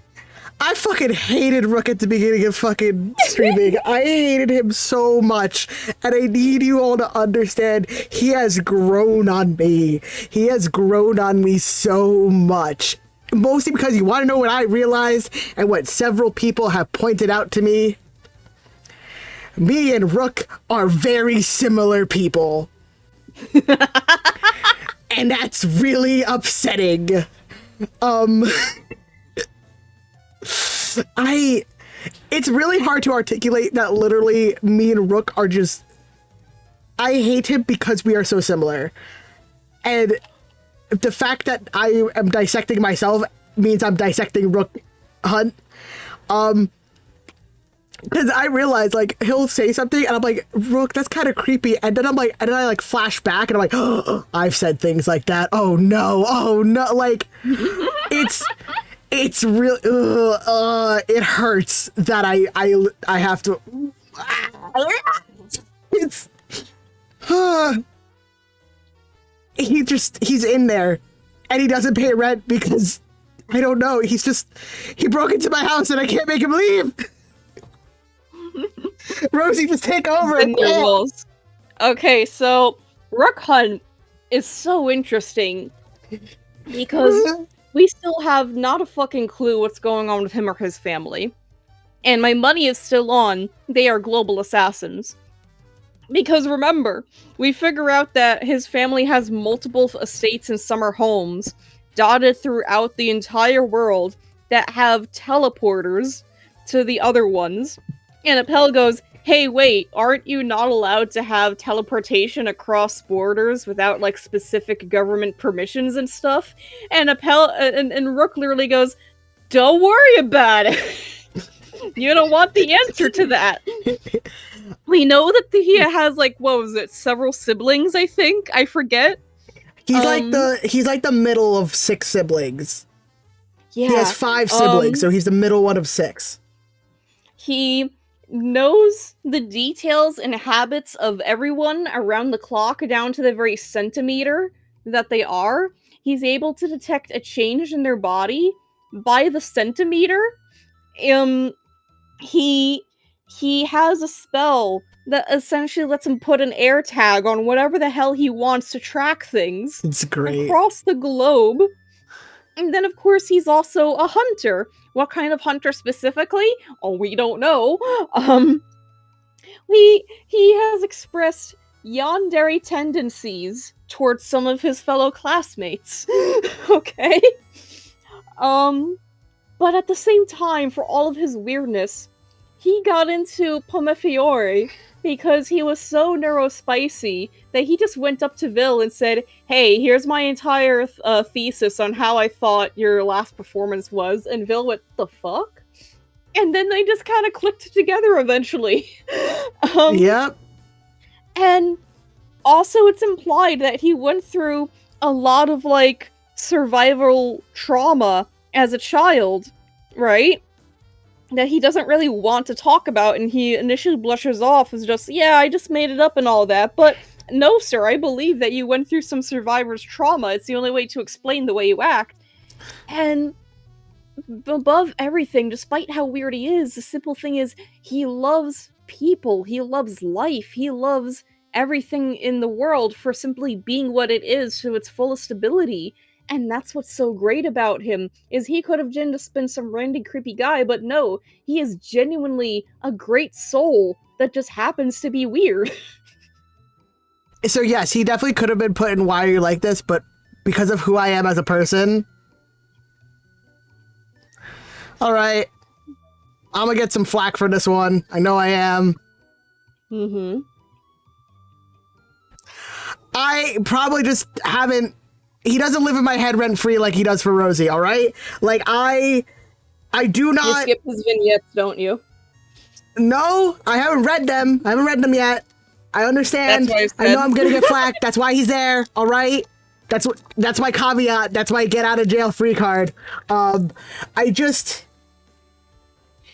[SPEAKER 1] I fucking hated Rook at the beginning of fucking streaming. I hated him so much. And I need you all to understand, he has grown on me. He has grown on me so much. Mostly because you want to know what I realized and what several people have pointed out to me? Me and Rook are very similar people. And that's really upsetting. It's really hard to articulate that literally me and Rook are just, I hate him because we are so similar. And the fact that I am dissecting myself means I'm dissecting Rook Hunt. Because I realize, like, he'll say something and I'm like, Rook, that's kind of creepy. And then I like flash back and I'm like, oh, I've said things like that. Oh no. Like, it's really, it hurts that I have to, it's, he's in there and he doesn't pay rent because, I don't know, he broke into my house and I can't make him leave. Rosie, just take over.
[SPEAKER 2] Okay, so Rook Hunt is so interesting because we still have not a fucking clue what's going on with him or his family. And my money is still on they are global assassins. Because remember, we figure out that his family has multiple estates and summer homes dotted throughout the entire world that have teleporters to the other ones. And Appel goes, hey, wait, aren't you not allowed to have teleportation across borders without, like, specific government permissions and stuff? And Appel, and Rook literally goes, don't worry about it. You don't want the answer to that. We know that he has, like, what was it, several siblings, I think? I forget.
[SPEAKER 1] He's like the middle of 6 siblings.
[SPEAKER 2] Yeah.
[SPEAKER 1] He has 5 siblings, so he's the middle one of 6.
[SPEAKER 2] He knows the details and habits of everyone around the clock down to the very centimeter that they are. He's able to detect a change in their body by the centimeter. He has a spell that essentially lets him put an air tag on whatever the hell he wants to track things.
[SPEAKER 1] It's great.
[SPEAKER 2] Across the globe. And then, of course, he's also a hunter. What kind of hunter specifically? Oh, we don't know. He has expressed yandere tendencies towards some of his fellow classmates. Okay? But at the same time, for all of his weirdness, he got into Pomefiore because he was so neurospicy that he just went up to Vil and said, hey, here's my entire thesis on how I thought your last performance was. And Vil went, the fuck? And then they just kind of clicked together eventually.
[SPEAKER 1] Yep.
[SPEAKER 2] And also it's implied that he went through a lot of, like, survival trauma as a child, right? That he doesn't really want to talk about, and he initially blushes off as just, yeah, I just made it up and all that, but no, sir, I believe that you went through some survivor's trauma. It's the only way to explain the way you act. And above everything, despite how weird he is, the simple thing is, he loves people, he loves life, he loves everything in the world for simply being what it is to its fullest ability. And that's what's so great about him, is he could have just been some random creepy guy, but no, he is genuinely a great soul that just happens to be weird.
[SPEAKER 1] So yes, he definitely could have been put in Why Are You Like This, but because of who I am as a person... Alright. I'm gonna get some flack for this one. I know I am.
[SPEAKER 2] Mm-hmm.
[SPEAKER 1] I probably just haven't... He doesn't live in my head rent-free like he does for Rosie, alright? Like, I do not...
[SPEAKER 2] You skip his vignettes, don't you?
[SPEAKER 1] No, I haven't read them. I haven't read them yet. I understand.
[SPEAKER 2] That's
[SPEAKER 1] I know I'm gonna get flack. That's why he's there, alright? That's my caveat. That's my get out of jail free card. I just...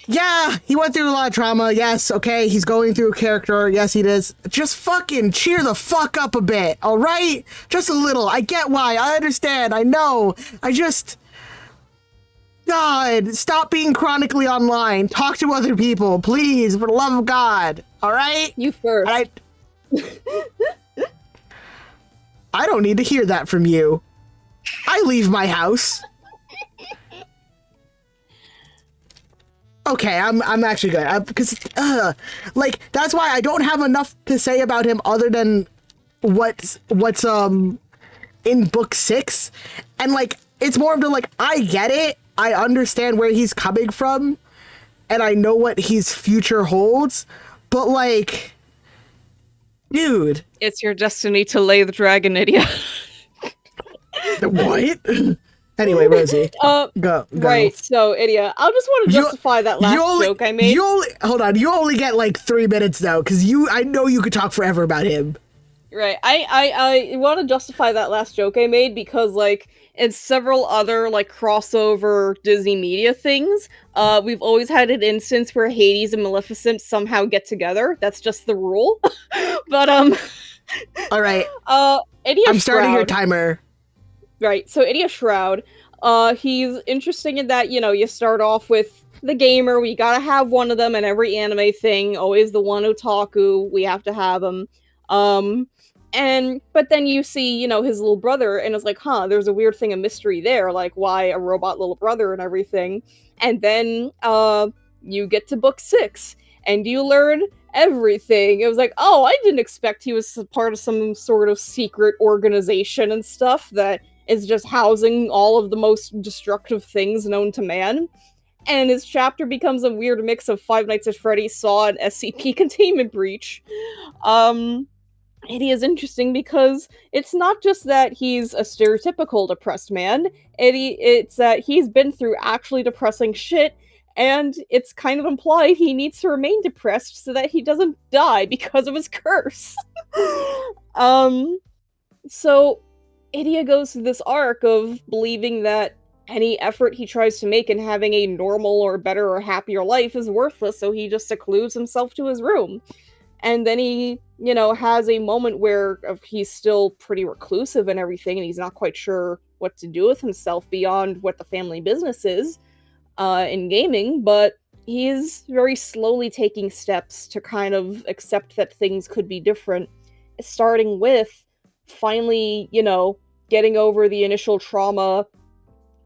[SPEAKER 1] Yeah, he went through a lot of trauma. Yes, okay, he's going through a character. Yes, he does. Just fucking cheer the fuck up a bit, all right? Just a little. I get why. I understand. I know. I just... God, stop being chronically online. Talk to other people, please, for the love of God. All right?
[SPEAKER 2] You first.
[SPEAKER 1] I don't need to hear that from you. I leave my house. Okay, I'm actually good because like that's why I don't have enough to say about him other than what's in book 6, and like it's more of the like I get it, I understand where he's coming from, and I know what his future holds, but like, dude,
[SPEAKER 2] it's your destiny to lay the dragon, idiot.
[SPEAKER 1] what? Anyway, Rosie, go.
[SPEAKER 2] Right, so, idiot, I just want to justify that last joke I made.
[SPEAKER 1] Hold on, you only get like 3 minutes though, because I know you could talk forever about him.
[SPEAKER 2] Right, I want to justify that last joke I made because, like, in several other, like, crossover Disney media things, we've always had an instance where Hades and Maleficent somehow get together. That's just the rule. But,
[SPEAKER 1] Alright.
[SPEAKER 2] Idiot
[SPEAKER 1] I'm starting
[SPEAKER 2] Shroud.
[SPEAKER 1] your timer.
[SPEAKER 2] Right, so Idiot Shroud, he's interesting in that, you know, you start off with the gamer, we gotta have one of them in every anime thing, always the one otaku, we have to have him. But then you see, you know, his little brother, and it's like, huh, there's a weird thing, a mystery there, like, why a robot little brother and everything. And then, you get to book 6, and you learn everything. It was like, oh, I didn't expect he was part of some sort of secret organization and stuff that is just housing all of the most destructive things known to man. And his chapter becomes a weird mix of Five Nights at Freddy's, Saw, and SCP Containment Breach. It is interesting because it's not just that he's a stereotypical depressed man, it's that he's been through actually depressing shit, and it's kind of implied he needs to remain depressed so that he doesn't die because of his curse. So Idia goes through this arc of believing that any effort he tries to make in having a normal or better or happier life is worthless, so he just secludes himself to his room. And then he, you know, has a moment where he's still pretty reclusive and everything, and he's not quite sure what to do with himself beyond what the family business is in gaming, but he's very slowly taking steps to kind of accept that things could be different, starting with finally, you know, getting over the initial trauma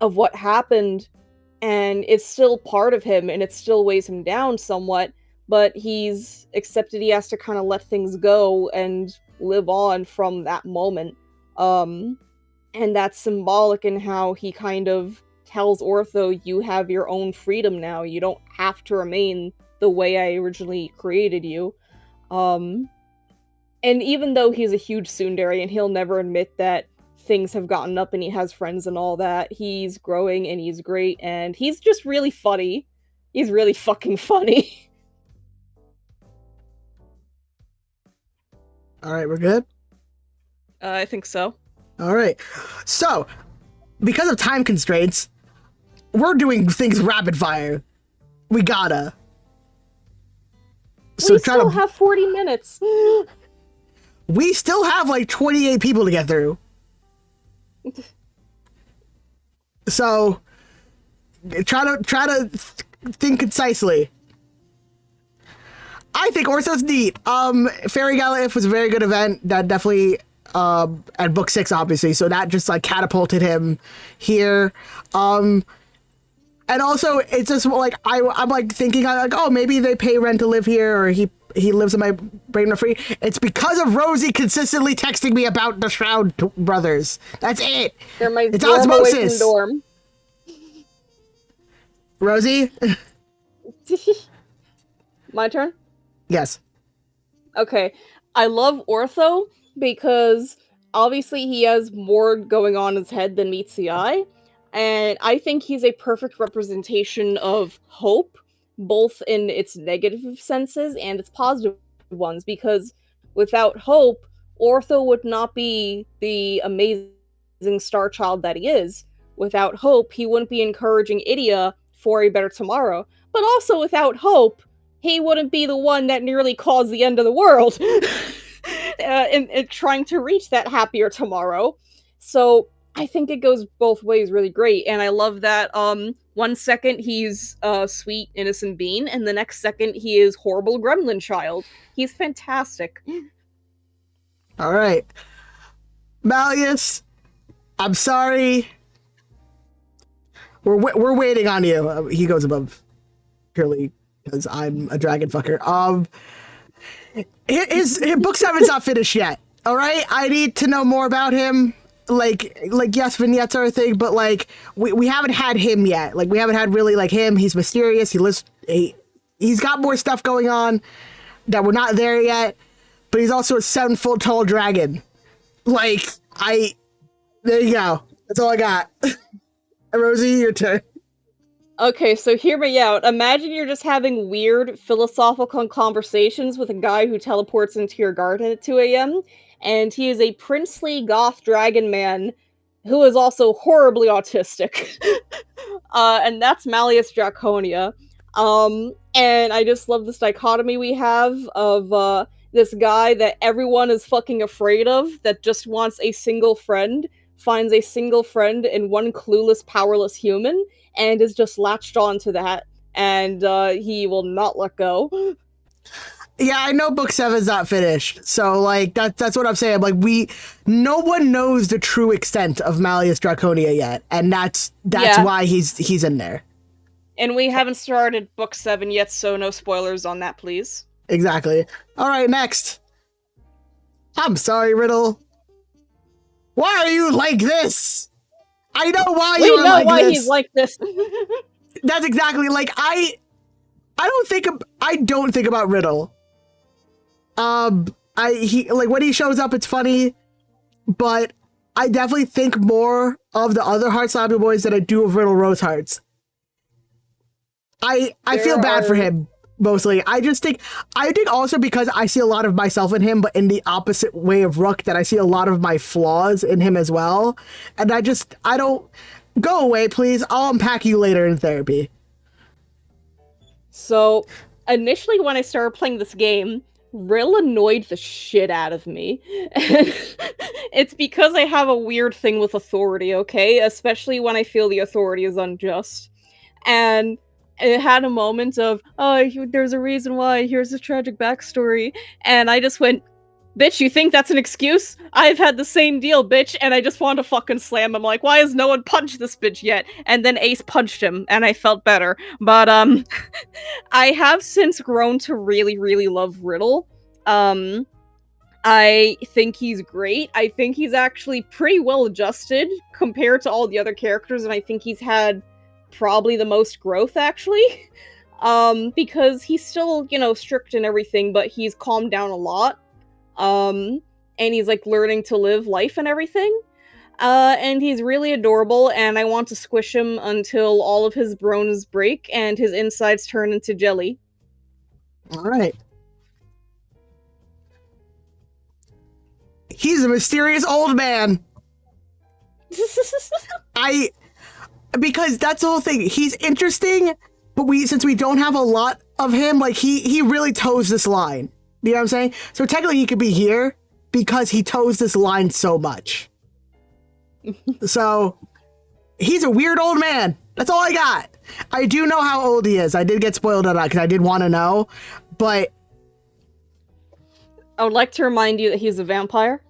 [SPEAKER 2] of what happened, and it's still part of him, and it still weighs him down somewhat, but he's accepted he has to kind of let things go and live on from that moment. And that's symbolic in how he kind of tells Ortho, you have your own freedom now, you don't have to remain the way I originally created you. And even though he's a huge tsundere and he'll never admit that things have gotten up and he has friends and all that, he's growing and he's great and he's just really funny. He's really fucking funny.
[SPEAKER 1] Alright, we're good?
[SPEAKER 2] I think so.
[SPEAKER 1] Alright. So, because of time constraints, we're doing things rapid fire. We gotta.
[SPEAKER 2] So we still have 40 minutes.
[SPEAKER 1] We still have like 28 people to get through. So, try to think concisely. I think Ortho's neat. Fairy Gala If was a very good event. That definitely, at book 6, obviously, so that just like catapulted him here. And also, it's just like I'm like thinking like, oh, maybe they pay rent to live here, or he lives in my brain for free. It's because of Rosie consistently texting me about the Shroud brothers. That's it.
[SPEAKER 2] They're my
[SPEAKER 1] it's
[SPEAKER 2] dorm
[SPEAKER 1] osmosis.
[SPEAKER 2] Away from dorm.
[SPEAKER 1] Rosie?
[SPEAKER 2] My turn?
[SPEAKER 1] Yes.
[SPEAKER 2] Okay. I love Ortho because obviously he has more going on in his head than meets the eye. And I think he's a perfect representation of hope, both in its negative senses and its positive ones, because without hope, Ortho would not be the amazing star child that he is. Without hope, he wouldn't be encouraging Idia for a better tomorrow. But also without hope, he wouldn't be the one that nearly caused the end of the world in trying to reach that happier tomorrow. So I think it goes both ways really great, and I love that One second he's a sweet innocent bean, and the next second he is horrible gremlin child. He's fantastic.
[SPEAKER 1] All right. Malleus, I'm sorry. We're waiting on you. He goes above purely because I'm a dragon fucker. His book 7's not finished yet. All right, I need to know more about him. Like yes, vignettes are a thing, but like we haven't had him yet. Like we haven't had really like him. He's mysterious. He's got more stuff going on that we're not there yet. But he's also a 7-foot tall dragon. Like there you go. That's all I got. Rosie, your turn.
[SPEAKER 2] Okay, so hear me out. Imagine you're just having weird philosophical conversations with a guy who teleports into your garden at 2 a.m., and he is a princely goth dragon man who is also horribly autistic. And that's Malleus Draconia. And I just love this dichotomy we have of this guy that everyone is fucking afraid of, that just wants a single friend, finds a single friend in one clueless, powerless human, and is just latched on to that, and he will not let go.
[SPEAKER 1] Yeah, I know book 7's not finished, so like that's what I'm saying. Like no one knows the true extent of Malleus Draconia yet, and that's why he's in there.
[SPEAKER 2] And we haven't started book 7 yet, so no spoilers on that, please.
[SPEAKER 1] Exactly. All right, next. I'm sorry, Riddle. Why are you like this? I know why you are like this. We know why
[SPEAKER 2] he's like this.
[SPEAKER 1] That's exactly like I don't think about Riddle. He when he shows up, it's funny, but I definitely think more of the other Heart Slapping Boys than I do of Riddle Rose Hearts. I feel bad for him mostly. I think also because I see a lot of myself in him, but in the opposite way of Rook, that I see a lot of my flaws in him as well. And I don't go away, please. I'll unpack you later in therapy.
[SPEAKER 2] So initially when I started playing this game, Rill annoyed the shit out of me. It's because I have a weird thing with authority, okay? Especially when I feel the authority is unjust. And it had a moment of, oh, there's a reason why, here's a tragic backstory, and I just went, bitch, you think that's an excuse? I've had the same deal, bitch, and I just wanted to fucking slam him, like, why has no one punched this bitch yet? And then Ace punched him, and I felt better. But, I have since grown to really, really love Riddle. I think he's great. I think he's actually pretty well adjusted compared to all the other characters, and I think he's had probably the most growth, actually. Because he's still, strict and everything, but he's calmed down a lot. And he's, like, learning to live life and everything. And he's really adorable, and I want to squish him until all of his bones break and his insides turn into jelly.
[SPEAKER 1] Alright. He's a mysterious old man. Because that's the whole thing. He's interesting, but since we don't have a lot of him, like he really toes this line. You know what I'm saying? So technically he could be here because he toes this line so much. So he's a weird old man. That's all I got. I do know how old he is. I did get spoiled on that because I did want to know, but
[SPEAKER 2] I would like to remind you that he's a vampire.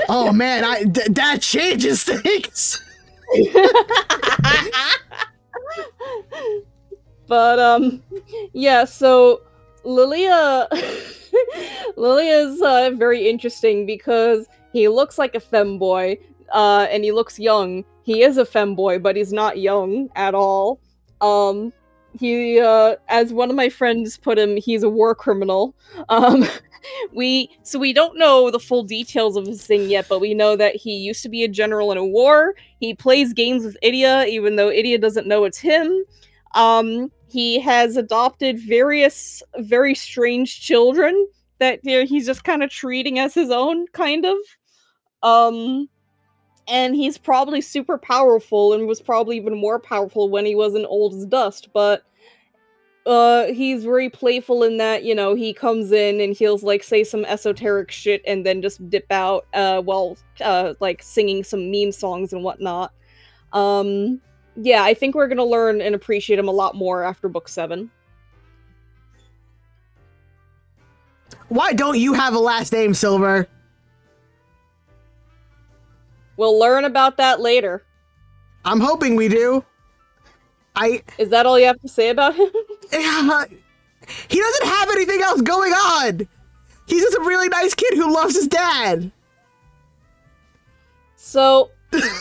[SPEAKER 1] Oh man, that changes things.
[SPEAKER 2] But yeah, so Lilia is very interesting because he looks like a femboy, and he looks young. He is a femboy, but he's not young at all. He as one of my friends put him, he's a war criminal. We don't know the full details of his thing yet, but we know that he used to be a general in a war. He plays games with Idia, even though Idia doesn't know it's him. He has adopted various very strange children that he's just kind of treating as his own, kind of. And he's probably super powerful and was probably even more powerful when he wasn't old as dust, but he's very playful in that, he comes in and he'll, like, say some esoteric shit and then just dip out, while, like, singing some meme songs and whatnot. Yeah, I think we're gonna learn and appreciate him a lot more after book 7.
[SPEAKER 1] Why don't you have a last name, Silver?
[SPEAKER 2] We'll learn about that later.
[SPEAKER 1] I'm hoping we do.
[SPEAKER 2] Is that all you have to say about him?
[SPEAKER 1] He doesn't have anything else going on. He's just a really nice kid who loves his dad.
[SPEAKER 2] So,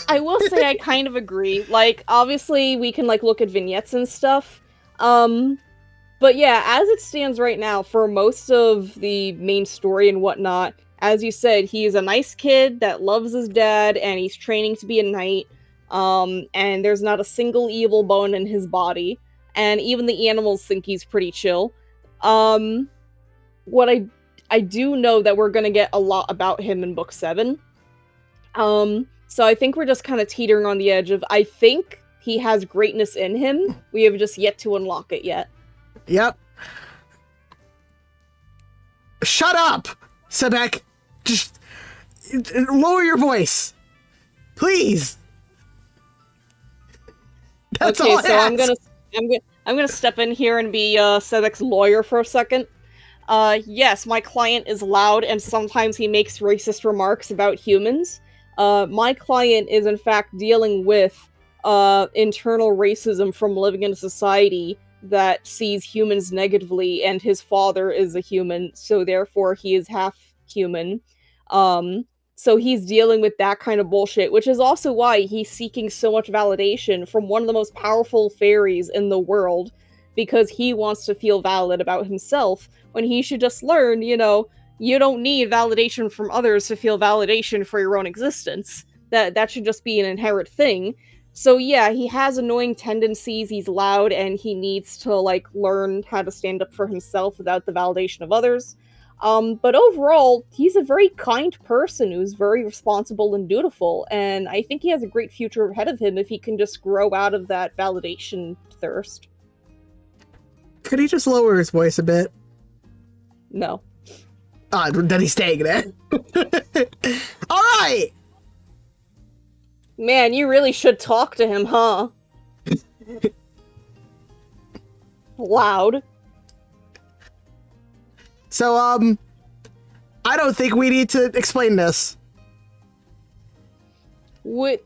[SPEAKER 2] I will say I kind of agree. Like, obviously, we can, like, look at vignettes and stuff. But yeah, as it stands right now, for most of the main story and whatnot, as you said, he's a nice kid that loves his dad, and he's training to be a knight. And there's not a single evil bone in his body, and even the animals think he's pretty chill. What I do know that we're gonna get a lot about him in book 7. So I think we're just kind of teetering on the edge of, I think he has greatness in him. We have just yet to unlock it yet.
[SPEAKER 1] Yep. Shut up, Sebek. Just lower your voice, please. That's
[SPEAKER 2] okay,
[SPEAKER 1] all I
[SPEAKER 2] so
[SPEAKER 1] ask.
[SPEAKER 2] I'm gonna step in here and be Sebek's lawyer for a second. Yes, my client is loud and sometimes he makes racist remarks about humans. My client is in fact dealing with internal racism from living in a society that sees humans negatively, and his father is a human, so therefore he is half human. So he's dealing with that kind of bullshit, which is also why he's seeking so much validation from one of the most powerful fairies in the world, because he wants to feel valid about himself, when he should just learn, you don't need validation from others to feel validation for your own existence. That should just be an inherent thing. So yeah, he has annoying tendencies, he's loud, and he needs to, like, learn how to stand up for himself without the validation of others. But overall, he's a very kind person who's very responsible and dutiful, and I think he has a great future ahead of him if he can just grow out of that validation thirst.
[SPEAKER 1] Could he just lower his voice a bit?
[SPEAKER 2] No.
[SPEAKER 1] Then he's staying there. All right.
[SPEAKER 2] Man, you really should talk to him, huh? Loud.
[SPEAKER 1] So, I don't think we need to explain this.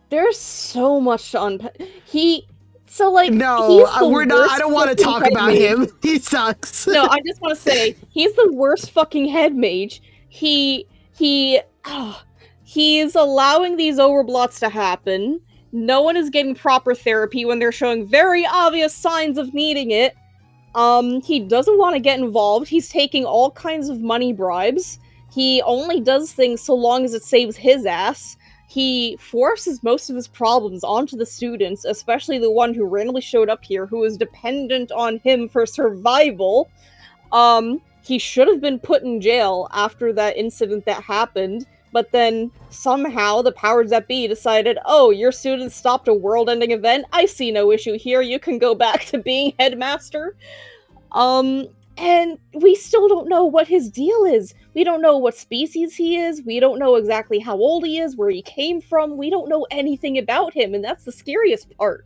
[SPEAKER 2] There's so much to unpack.
[SPEAKER 1] No, we're not. I don't want to talk about him. He sucks.
[SPEAKER 2] No, I just want to say he's the worst fucking head mage. He's allowing these overblots to happen. No one is getting proper therapy when they're showing very obvious signs of needing it. He doesn't want to get involved. He's taking all kinds of money bribes. He only does things so long as it saves his ass. He forces most of his problems onto the students, especially the one who randomly showed up here, who is dependent on him for survival. He should have been put in jail after that incident that happened, but then somehow the powers that be decided, oh, your students stopped a world-ending event? I see no issue here, you can go back to being headmaster. And we still don't know what his deal is. We don't know what species he is. We don't know exactly how old he is, where he came from. We don't know anything about him, and that's the scariest part.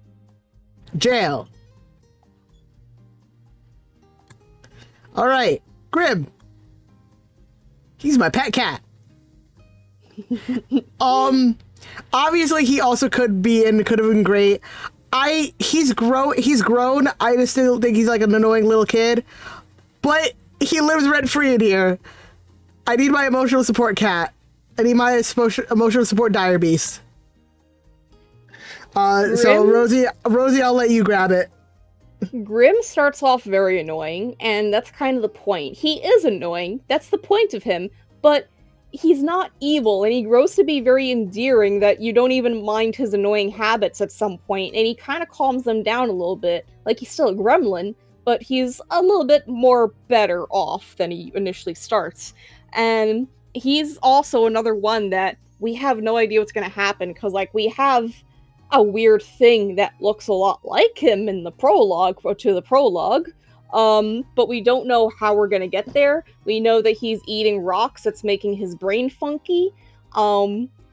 [SPEAKER 1] Jail. All right, Grim. He's my pet cat. Obviously he also could have been great. He's grown. I just still think he's like an annoying little kid. But he lives rent-free in here. I need my emotional support cat. I need my emotional support dire beast. So Rosie, I'll let you grab it.
[SPEAKER 2] Grim starts off very annoying, and that's kind of the point. He is annoying, that's the point of him, but he's not evil, and he grows to be very endearing that you don't even mind his annoying habits at some point, and he kind of calms them down a little bit. Like, he's still a gremlin, but he's a little bit more better off than he initially starts. And he's also another one that we have no idea what's going to happen, because, like, we have a weird thing that looks a lot like him in the prologue, but we don't know how we're gonna get there. We know that he's eating rocks that's making his brain funky.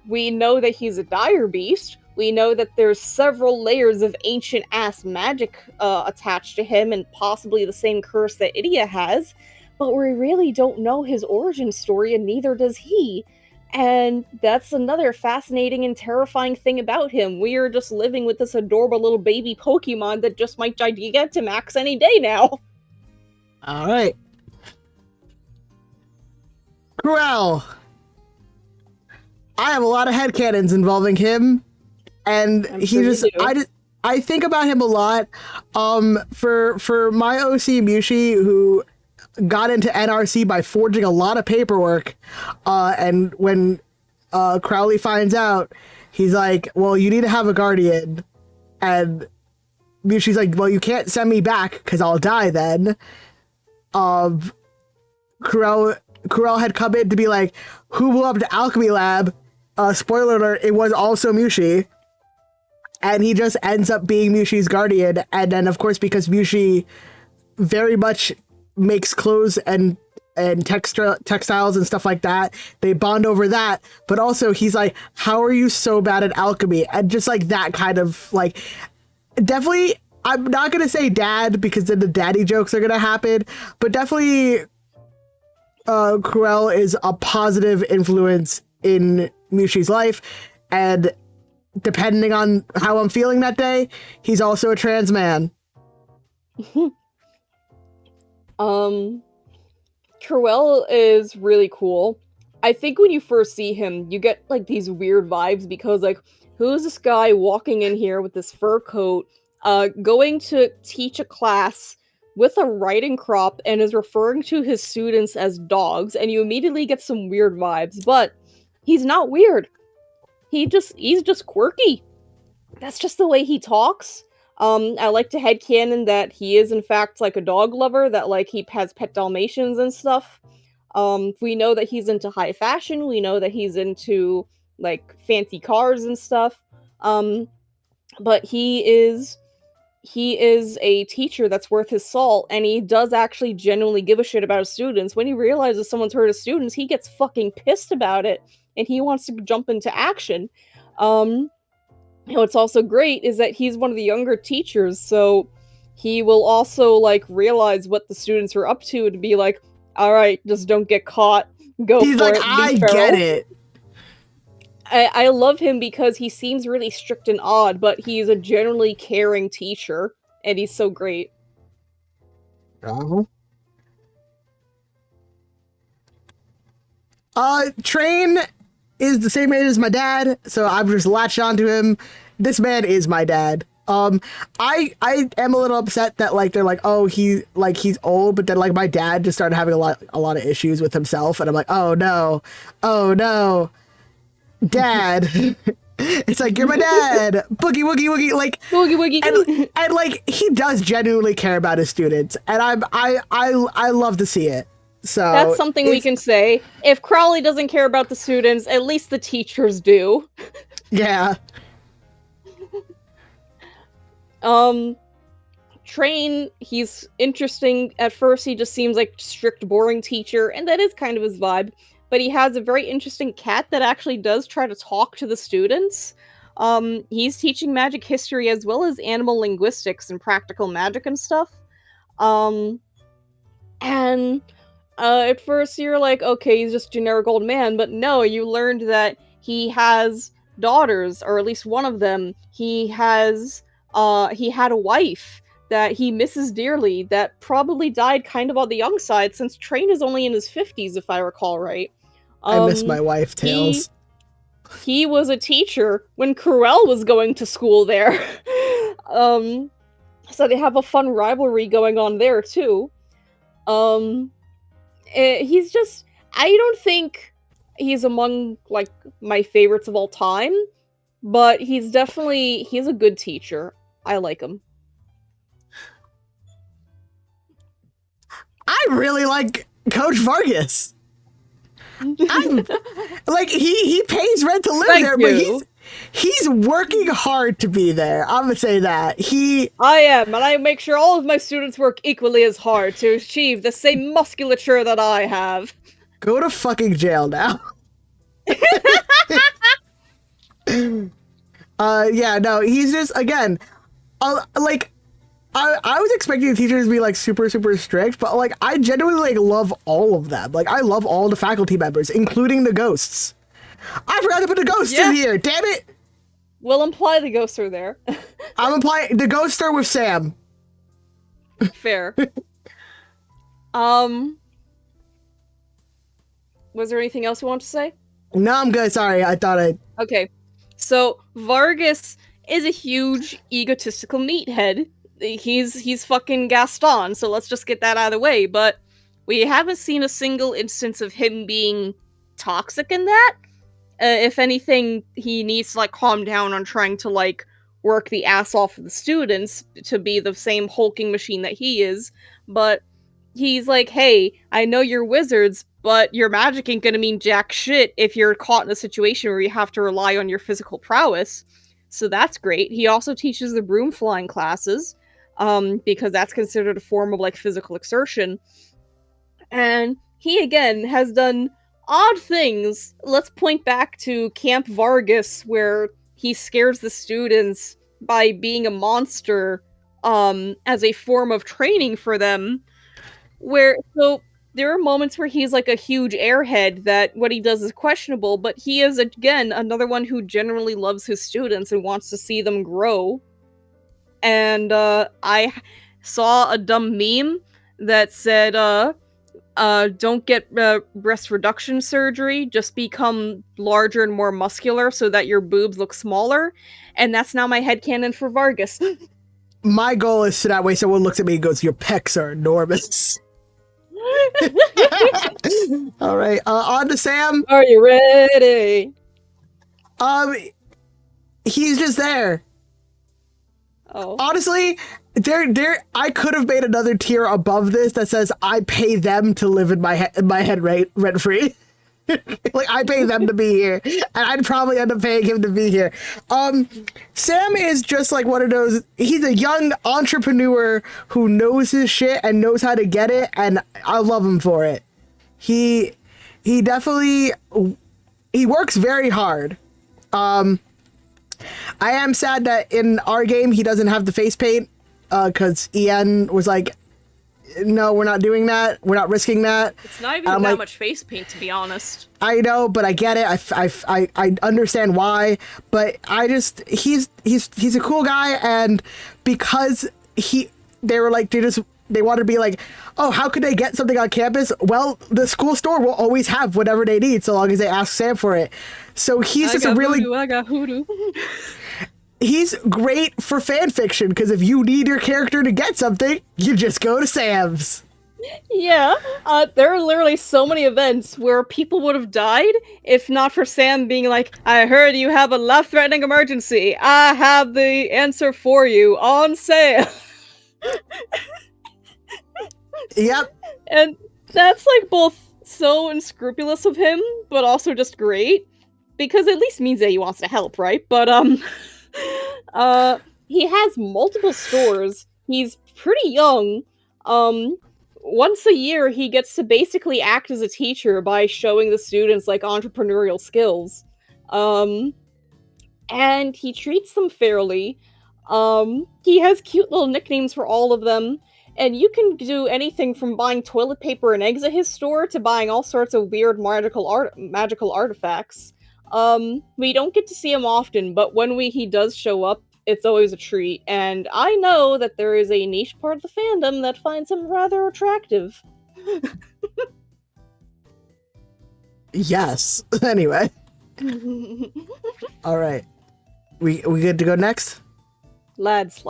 [SPEAKER 2] We know that he's a dire beast. We know that there's several layers of ancient-ass magic attached to him, and possibly the same curse that Idia has, but we really don't know his origin story, and neither does he. And that's another fascinating and terrifying thing about him. We are just living with this adorable little baby Pokemon that just might Gigantamax any day now.
[SPEAKER 1] All right. Cruel. I have a lot of headcanons involving him, and I think about him a lot. For my OC Mushi, who got into NRC by forging a lot of paperwork, and when Crowley finds out, he's like, well, you need to have a guardian, and Mushi's like, well, you can't send me back because I'll die then. Kurel had come in to be like, who blew up the alchemy lab? Spoiler alert, it was also Mushi. And he just ends up being Mushi's guardian. And then, of course, because Mushi very much makes clothes and textiles and stuff like that, they bond over that. But also, he's like, how are you so bad at alchemy? And just like that kind of like, definitely, I'm not going to say dad because then the daddy jokes are going to happen. But definitely, Cruel is a positive influence in Mushi's life, and depending on how I'm feeling that day, he's also a trans man.
[SPEAKER 2] Cruel is really cool. I think when you first see him, you get like these weird vibes because like, who's this guy walking in here with this fur coat, going to teach a class with a riding crop and is referring to his students as dogs, and you immediately get some weird vibes, but he's not weird. He's just quirky. That's just the way he talks. I like to headcanon that he is in fact like a dog lover, that like he has pet Dalmatians and stuff. We know that he's into high fashion, we know that he's into like fancy cars and stuff. But he is a teacher that's worth his salt, and he does actually genuinely give a shit about his students. When he realizes someone's hurt his students, he gets fucking pissed about it, and he wants to jump into action. What's also great is that he's one of the younger teachers, so he will also, like, realize what the students are up to be like, alright, just don't get caught, go
[SPEAKER 1] he's
[SPEAKER 2] for
[SPEAKER 1] like,
[SPEAKER 2] it,
[SPEAKER 1] I
[SPEAKER 2] be feral.
[SPEAKER 1] get it.
[SPEAKER 2] I love him because he seems really strict and odd, but he's a generally caring teacher, and he's so great.
[SPEAKER 1] Train is the same age as my dad, so I've just latched onto him. This man is my dad. I am a little upset that like they're like, oh, he's old, but then like my dad just started having a lot of issues with himself, and I'm like, oh no, dad. It's like, you're my dad. Boogie woogie woogie, like
[SPEAKER 2] Boogie woogie.
[SPEAKER 1] and like he does genuinely care about his students, and I love to see it. So
[SPEAKER 2] that's something we can say. If Crowley doesn't care about the students, at least the teachers do.
[SPEAKER 1] Yeah.
[SPEAKER 2] Train, he's interesting. At first, he just seems like strict, boring teacher, and that is kind of his vibe. But he has a very interesting cat that actually does try to talk to the students. He's teaching magic history as well as animal linguistics and practical magic and stuff. At first you're like, okay, he's just a generic old man, but no, you learned that he has daughters, or at least one of them. He had a wife that he misses dearly that probably died kind of on the young side, since Train is only in his 50s, if I recall right.
[SPEAKER 1] I miss my wife, Tails.
[SPEAKER 2] He was a teacher when Cruel was going to school there. So they have a fun rivalry going on there, too. He's just... I don't think he's among, like, my favorites of all time, but he's a good teacher. I like him.
[SPEAKER 1] I really like Coach Vargas. Like he pays rent to live there, but he's working hard to be there. I'm gonna say that.
[SPEAKER 2] I am, and I make sure all of my students work equally as hard to achieve the same musculature that I have.
[SPEAKER 1] Go to fucking jail now. Yeah, no, he's just, again, like, I was expecting the teachers to be like super super strict, but like I genuinely like love all of them. Like I love all the faculty members, including the ghosts. I forgot to put the ghosts in here. Damn it!
[SPEAKER 2] We'll imply the ghosts are there.
[SPEAKER 1] I'm implying the ghosts are with Sam.
[SPEAKER 2] Fair. Was there anything else you want to say?
[SPEAKER 1] No, I'm good. Sorry, I thought I.
[SPEAKER 2] Okay, so Vargas is a huge egotistical meathead. He's fucking Gaston, so let's just get that out of the way. But we haven't seen a single instance of him being toxic in that. If anything, he needs to like calm down on trying to like work the ass off of the students to be the same hulking machine that he is. But he's like, hey, I know you're wizards, but your magic ain't gonna mean jack shit if you're caught in a situation where you have to rely on your physical prowess. So that's great. He also teaches the broom flying classes, because that's considered a form of like physical exertion. And he again has done odd things. Let's point back to Camp Vargas, where he scares the students by being a monster, as a form of training for them. So there are moments where he's like a huge airhead that what he does is questionable, but he is again another one who generally loves his students and wants to see them grow. And I saw a dumb meme that said, don't get breast reduction surgery, just become larger and more muscular so that your boobs look smaller. And that's now my headcanon for Vargas.
[SPEAKER 1] My goal is so that way someone looks at me and goes, "Your pecs are enormous." All right, on to Sam.
[SPEAKER 2] Are you ready?
[SPEAKER 1] He's just there.
[SPEAKER 2] Oh.
[SPEAKER 1] Honestly, I could have made another tier above this that says I pay them to live in my head rent free. Like I pay them to be here, and I'd probably end up paying him to be here. Sam is just like one of those. He's a young entrepreneur who knows his shit and knows how to get it, and I love him for it. He definitely works very hard. I am sad that in our game he doesn't have the face paint, because Ian was like, no, we're not doing that. We're not risking that.
[SPEAKER 2] It's not even that much face paint, to be honest.
[SPEAKER 1] I know, but I get it. I understand why. But he's a cool guy, and because they wanted to be like, oh, how could they get something on campus? Well, the school store will always have whatever they need so long as they ask Sam for it. So he's just a really...
[SPEAKER 2] I got hoodoo.
[SPEAKER 1] He's great for fan fiction, because if you need your character to get something, you just go to Sam's.
[SPEAKER 2] Yeah, there are literally so many events where people would have died if not for Sam being like, I heard you have a life-threatening emergency. I have the answer for you on sale.
[SPEAKER 1] Yep.
[SPEAKER 2] And that's like both so unscrupulous of him, but also just great, because at least means that he wants to help, right? But he has multiple stores. He's pretty young. Once a year, he gets to basically act as a teacher by showing the students like entrepreneurial skills. And he treats them fairly. He has cute little nicknames for all of them. And you can do anything from buying toilet paper and eggs at his store to buying all sorts of weird magical artifacts. We don't get to see him often, but when he does show up, it's always a treat. And I know that there is a niche part of the fandom that finds him rather attractive.
[SPEAKER 1] Yes. Anyway. All right. We good to go next?
[SPEAKER 2] Lads.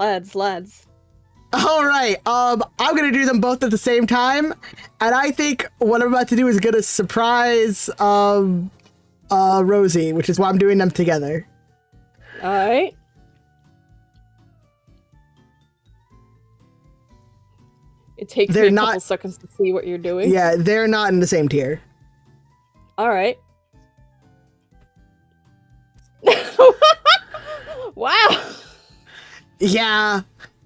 [SPEAKER 1] All right. I'm gonna do them both at the same time, and I think what I'm about to do is gonna surprise Rosie, which is why I'm doing them together.
[SPEAKER 2] All right. It takes me a couple seconds to see what you're doing.
[SPEAKER 1] Yeah, they're not in the same tier.
[SPEAKER 2] All right. Wow.
[SPEAKER 1] Yeah.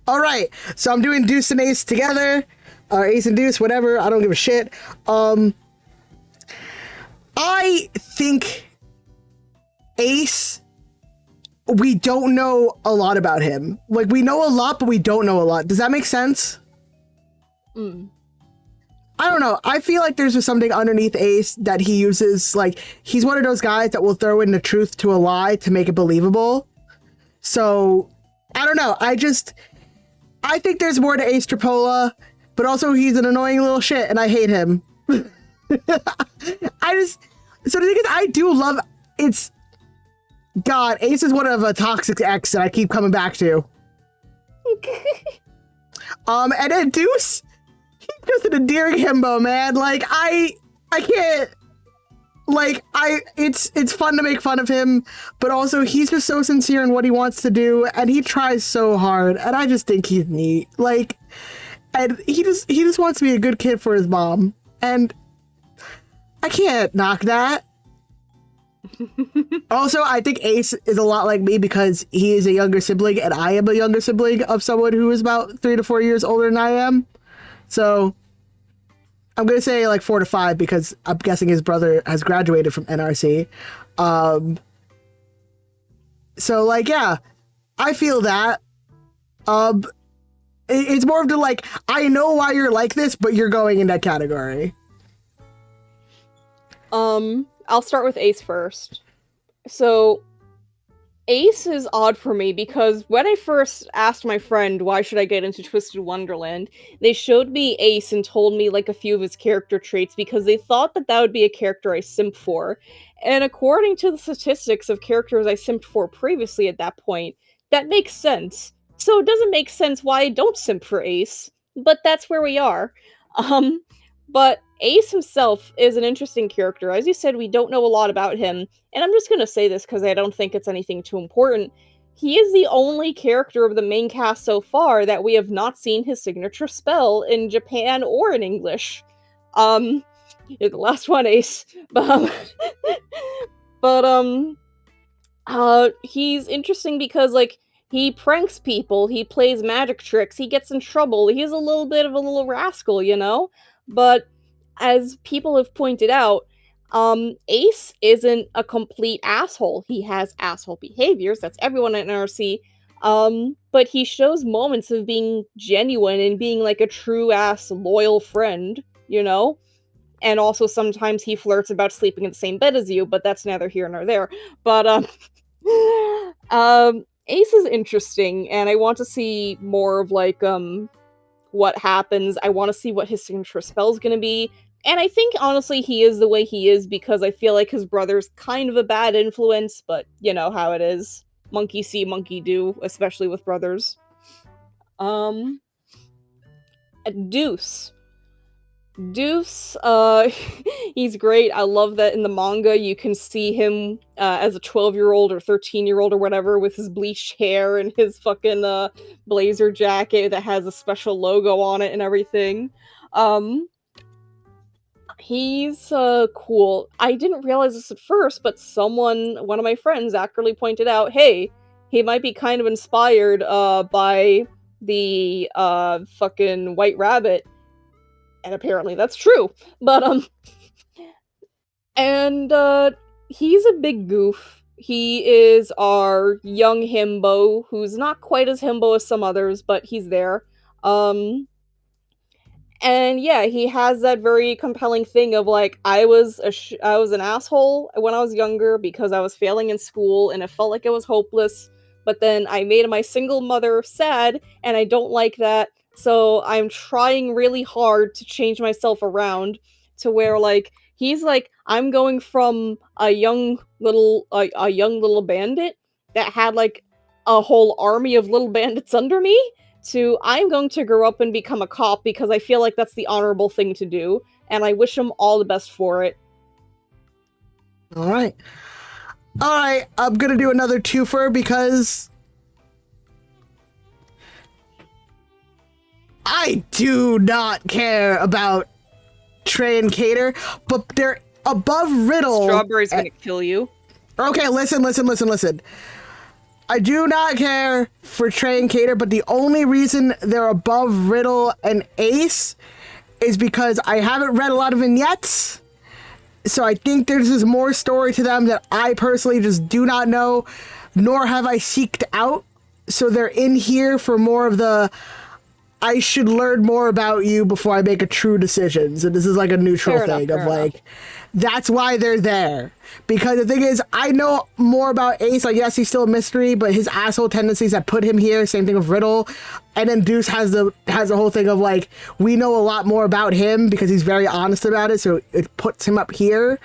[SPEAKER 1] All right. So I'm doing Deuce and Ace together, or Ace and Deuce, whatever. I don't give a shit. I think Ace we don't know a lot about him. Like, we know a lot, but we don't know a lot. Does that make sense? I don't know. I feel like there's just something underneath Ace that he uses. Like, he's one of those guys that will throw in the truth to a lie to make it believable. So, I don't know. I think there's more to Ace Tripolo, but also he's an annoying little shit, and I hate him. So the thing is, I do love, it's, God, Ace is one of a toxic ex that I keep coming back to. And then Deuce, he's just an endearing himbo, man. Like, I can't, like, it's fun to make fun of him, but also he's just so sincere in what he wants to do, and he tries so hard, and I just think he's neat. Like, and he just wants to be a good kid for his mom, and I can't knock that. Also, I think Ace is a lot like me because he is a younger sibling, and I am a younger sibling of someone who is about 3 to 4 years older than I am. So I'm going to say like 4 to 5 because I'm guessing his brother has graduated from NRC. So, like, yeah, I feel that. It's more of the, like, I know why you're like this, but you're going in that category.
[SPEAKER 2] I'll start with Ace first. So, Ace is odd for me because when I first asked my friend why should I get into Twisted Wonderland, they showed me Ace and told me like a few of his character traits because they thought that that would be a character I simped for. And according to the statistics of characters I simped for previously at that point, that makes sense. So it doesn't make sense why I don't simp for Ace, but that's where we are. But Ace himself is an interesting character. As you said, we don't know a lot about him, and I'm just going to say this because I don't think it's anything too important. He is the only character of the main cast so far that we have not seen his signature spell in Japan or in English. You're the last one, Ace. He's interesting because, like, he pranks people, he plays magic tricks, he gets in trouble, he's a little bit of a little rascal, you know? But as people have pointed out, Ace isn't a complete asshole. He has asshole behaviors, that's everyone at NRC, but he shows moments of being genuine and being like a true-ass loyal friend, you know? And also sometimes he flirts about sleeping in the same bed as you, but that's neither here nor there. But, Ace is interesting, and I want to see more of, like, what happens. I want to see what his signature spell is going to be. And I think, honestly, he is the way he is because I feel like his brother's kind of a bad influence, but you know how it is. Monkey see, monkey do, especially with brothers. Deuce. Deuce, he's great. I love that in the manga you can see him as a 12-year-old or 13-year-old or whatever with his bleached hair and his fucking blazer jacket that has a special logo on it and everything. He's cool. I didn't realize this at first, but one of my friends accurately pointed out, hey, he might be kind of inspired by the fucking White Rabbit. And apparently that's true. But, he's a big goof. He is our young himbo, who's not quite as himbo as some others, but he's there. And yeah, he has that very compelling thing of like, I was an asshole when I was younger because I was failing in school and it felt like it was hopeless. But then I made my single mother sad, and I don't like that. So I'm trying really hard to change myself around to where, like, he's like, I'm going from a young little bandit that had like a whole army of little bandits under me to I'm going to grow up and become a cop because I feel like that's the honorable thing to do, and I wish him all the best for it.
[SPEAKER 1] All right, I'm gonna do another twofer because I do not care about Trey and Cater, but they're above Riddle.
[SPEAKER 2] Strawberry's gonna kill you.
[SPEAKER 1] Okay, listen. I do not care for Trey and Cater, but the only reason they're above Riddle and Ace is because I haven't read a lot of vignettes, so I think there's just more story to them that I personally just do not know. nor have I seeked out. So they're in here for more of the I should learn more about you before I make a true decision. So this is like a neutral
[SPEAKER 2] Fair enough,
[SPEAKER 1] thing of
[SPEAKER 2] fair enough.
[SPEAKER 1] like, that's why they're there. Because the thing is, I know more about Ace. Like, yes, he's still a mystery, but his asshole tendencies that put him here. Same thing with Riddle, and then Deuce has the whole thing of like, we know a lot more about him because he's very honest about it. So it puts him up here.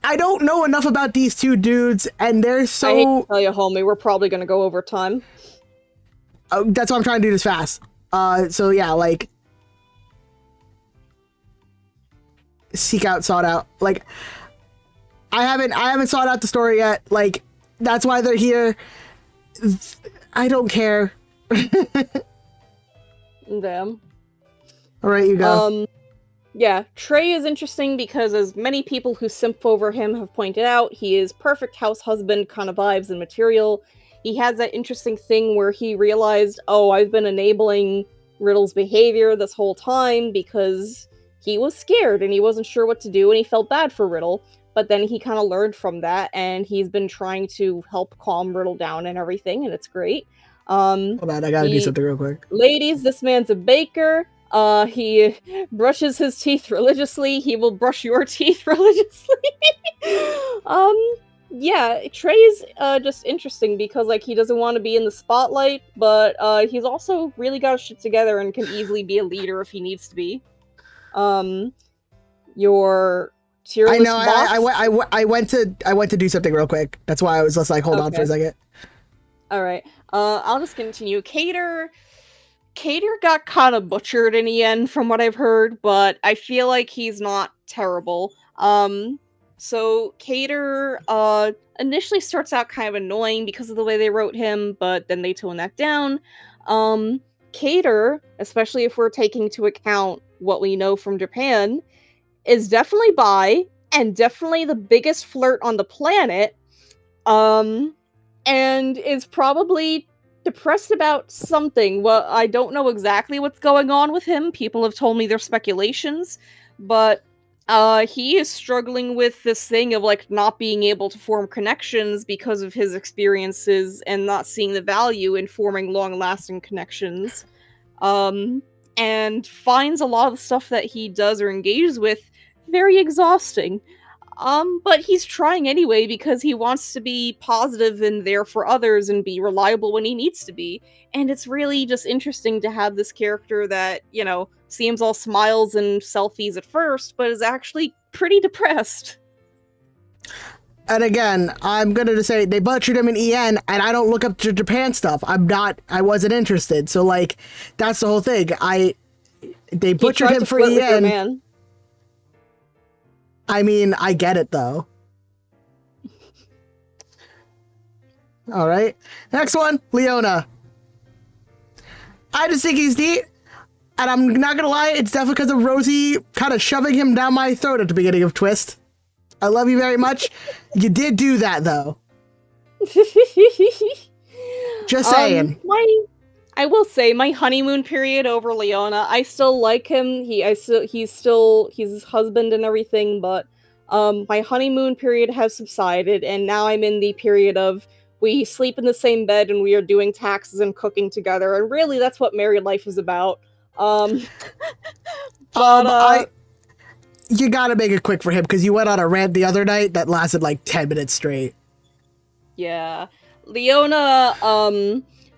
[SPEAKER 1] I don't know enough about these two dudes, and they're so.
[SPEAKER 2] I hate to tell you, homie, we're probably gonna go over time.
[SPEAKER 1] That's why I'm trying to do this fast. So yeah, like seek out, sought out. Like I haven't sought out the story yet. Like that's why they're here. I don't care.
[SPEAKER 2] Damn.
[SPEAKER 1] All right, you go.
[SPEAKER 2] Yeah, Trey is interesting because, as many people who simp over him have pointed out, he is perfect house husband kind of vibes and material. He has that interesting thing where he realized, oh, I've been enabling Riddle's behavior this whole time because he was scared and he wasn't sure what to do and he felt bad for Riddle. But then he kind of learned from that and he's been trying to help calm Riddle down and everything, and it's great.
[SPEAKER 1] Hold on, I gotta do something real quick.
[SPEAKER 2] Ladies, this man's a baker. He brushes his teeth religiously. He will brush your teeth religiously. Yeah, Trey's just interesting because, like, he doesn't want to be in the spotlight, but he's also really got his shit together and can easily be a leader if he needs to be. Your tier list box?
[SPEAKER 1] I went to do something real quick. That's why I was just like, hold on for a second.
[SPEAKER 2] All right. I'll just continue. Cater got kind of butchered in the end from what I've heard, but I feel like he's not terrible. So Cater initially starts out kind of annoying because of the way they wrote him, but then they tone that down. Cater, especially if we're taking into account what we know from Japan, is definitely bi and definitely the biggest flirt on the planet. And is probably depressed about something. Well, I don't know exactly what's going on with him. People have told me their speculations, but he is struggling with this thing of like not being able to form connections because of his experiences and not seeing the value in forming long-lasting connections. And finds a lot of the stuff that he does or engages with very exhausting. But he's trying anyway because he wants to be positive and there for others and be reliable when he needs to be. And it's really just interesting to have this character that, you know, seems all smiles and selfies at first, but is actually pretty depressed.
[SPEAKER 1] And again, I'm gonna just say they butchered him in EN, and I don't look up to Japan stuff. I wasn't interested. So like, that's the whole thing. They butchered him for EN. I mean, I get it, though. All right. Next one, Leona. I just think he's neat. And I'm not going to lie, it's definitely because of Rosie kind of shoving him down my throat at the beginning of Twist. I love you very much. You did do that, though. Just saying.
[SPEAKER 2] I will say, my honeymoon period over Leona, I still like him. He's his husband and everything, but my honeymoon period has subsided, and now I'm in the period of we sleep in the same bed and we are doing taxes and cooking together, and really that's what married life is about.
[SPEAKER 1] You gotta make it quick for him, because you went on a rant the other night that lasted like 10 minutes straight.
[SPEAKER 2] Yeah.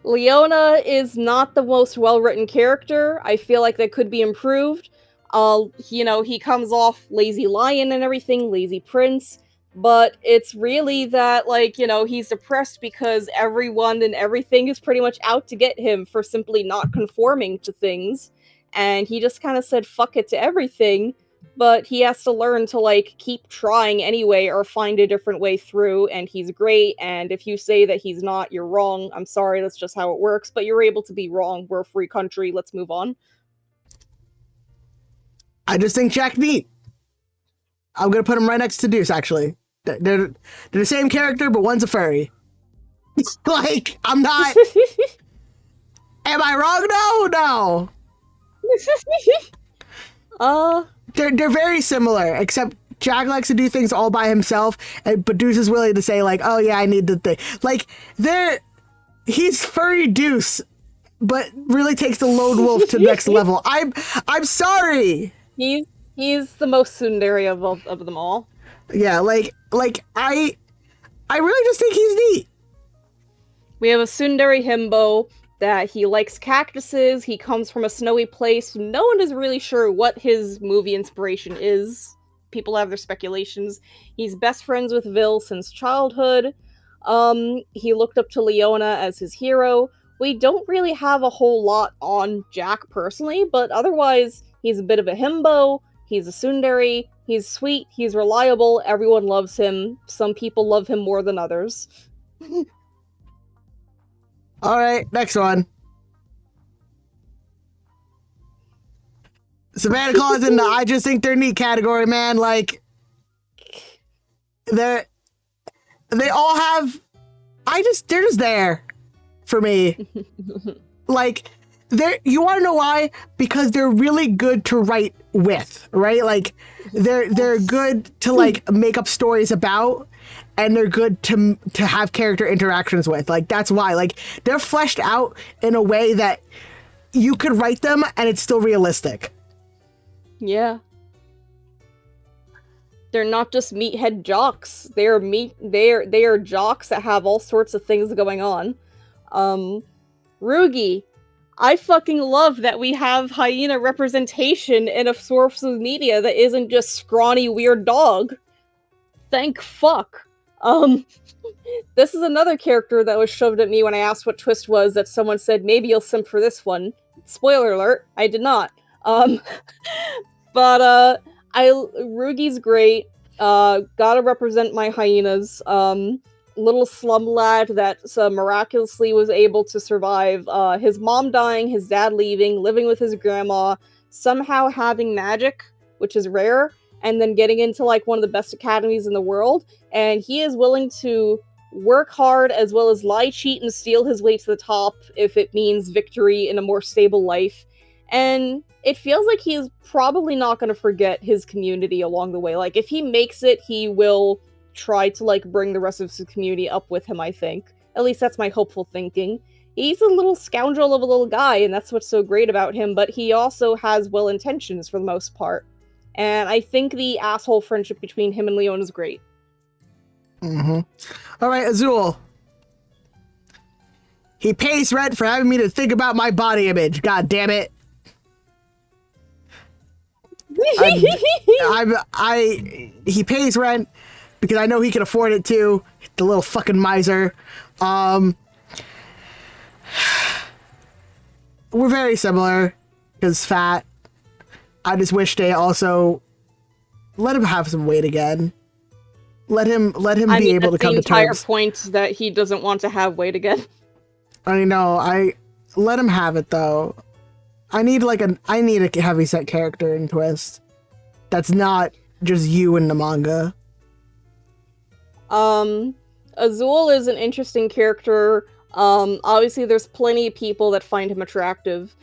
[SPEAKER 2] Leona is not the most well-written character. I feel like that could be improved. He comes off lazy lion and everything, lazy prince, but it's really that, like, he's depressed because everyone and everything is pretty much out to get him for simply not conforming to things, and he just kind of said fuck it to everything, but he has to learn to, like, keep trying anyway or find a different way through, and he's great, and if you say that he's not, you're wrong. I'm sorry, that's just how it works, but you're able to be wrong. We're a free country. Let's move on.
[SPEAKER 1] I just think Jack neat. I'm going to put him right next to Deuce, actually. They're the same character, but one's a furry. Like, I'm not... Am I wrong? No. They're very similar, except Jack likes to do things all by himself, but Deuce is willing to say like, oh yeah, I need the thing. Like he's furry Deuce, but really takes the lone wolf to the next level. I'm sorry.
[SPEAKER 2] He's the most tsundere of them all.
[SPEAKER 1] Yeah, like I really just think he's neat.
[SPEAKER 2] We have a tsundere himbo that he likes cactuses. He comes from a snowy place. No one is really sure what his movie inspiration is. People have their speculations. He's best friends with Vil since childhood. He looked up to Leona as his hero. We don't really have a whole lot on Jack personally, but otherwise, he's a bit of a himbo. He's a tsundere. He's sweet. He's reliable. Everyone loves him. Some people love him more than others.
[SPEAKER 1] All right, next one. Savannah Claus in the I just think they're neat category, man. Like, they all have. They're just there for me. Like, you want to know why? Because they're really good to write with, right? Like, they're good to like make up stories about, and they're good to have character interactions with. Like, that's why. Like, they're fleshed out in a way that you could write them and it's still realistic.
[SPEAKER 2] Yeah. They're not just meathead jocks. They are jocks that have all sorts of things going on. Rugi, I fucking love that we have hyena representation in a source of media that isn't just scrawny weird dog. Thank fuck. This is another character that was shoved at me when I asked what twist was, that someone said, maybe you'll simp for this one. Spoiler alert, I did not. But Rugi's great. Gotta represent my hyenas. Little slum lad that miraculously was able to survive his mom dying, his dad leaving, living with his grandma, somehow having magic, which is rare, and then getting into like one of the best academies in the world. And he is willing to work hard as well as lie, cheat, and steal his way to the top if it means victory in a more stable life. And it feels like he's probably not going to forget his community along the way. Like, if he makes it, he will try to, like, bring the rest of his community up with him, I think. At least that's my hopeful thinking. He's a little scoundrel of a little guy, and that's what's so great about him, but he also has well intentions for the most part. And I think the asshole friendship between him and Leon is great.
[SPEAKER 1] Mm-hmm. All right, Azul. He pays rent for having me to think about my body image. God damn it. He pays rent because I know he can afford it too. The little fucking miser. We're very similar because fat. I just wish they also let him have some weight again. Let him be able to come to terms.
[SPEAKER 2] The entire point that he doesn't want to have weight again.
[SPEAKER 1] I know. I let him have it though. I need a heavy set character in Twist. That's not just you in the manga.
[SPEAKER 2] Azul is an interesting character. Obviously there's plenty of people that find him attractive.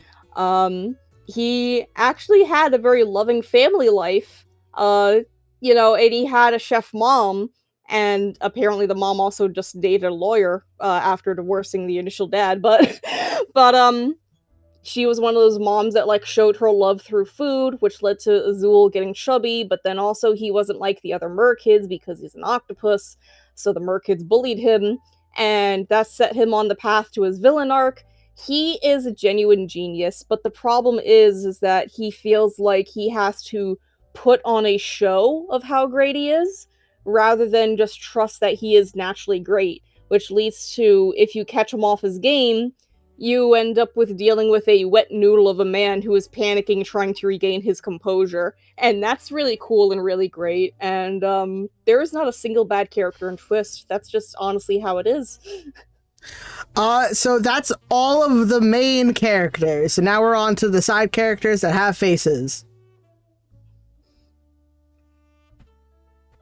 [SPEAKER 2] He actually had a very loving family life. And he had a chef mom, and apparently the mom also just dated a lawyer after divorcing the initial dad, but she was one of those moms that like showed her love through food, which led to Azul getting chubby, but then also he wasn't like the other mer kids because he's an octopus, so the mer kids bullied him, and that set him on the path to his villain arc. He is a genuine genius, but the problem is that he feels like he has to put on a show of how great he is, rather than just trust that he is naturally great, which leads to, if you catch him off his game, you end up with dealing with a wet noodle of a man who is panicking, trying to regain his composure. And that's really cool and really great. And there is not a single bad character in Twist. That's just honestly how it is.
[SPEAKER 1] So that's all of the main characters. So now we're on to the side characters that have faces.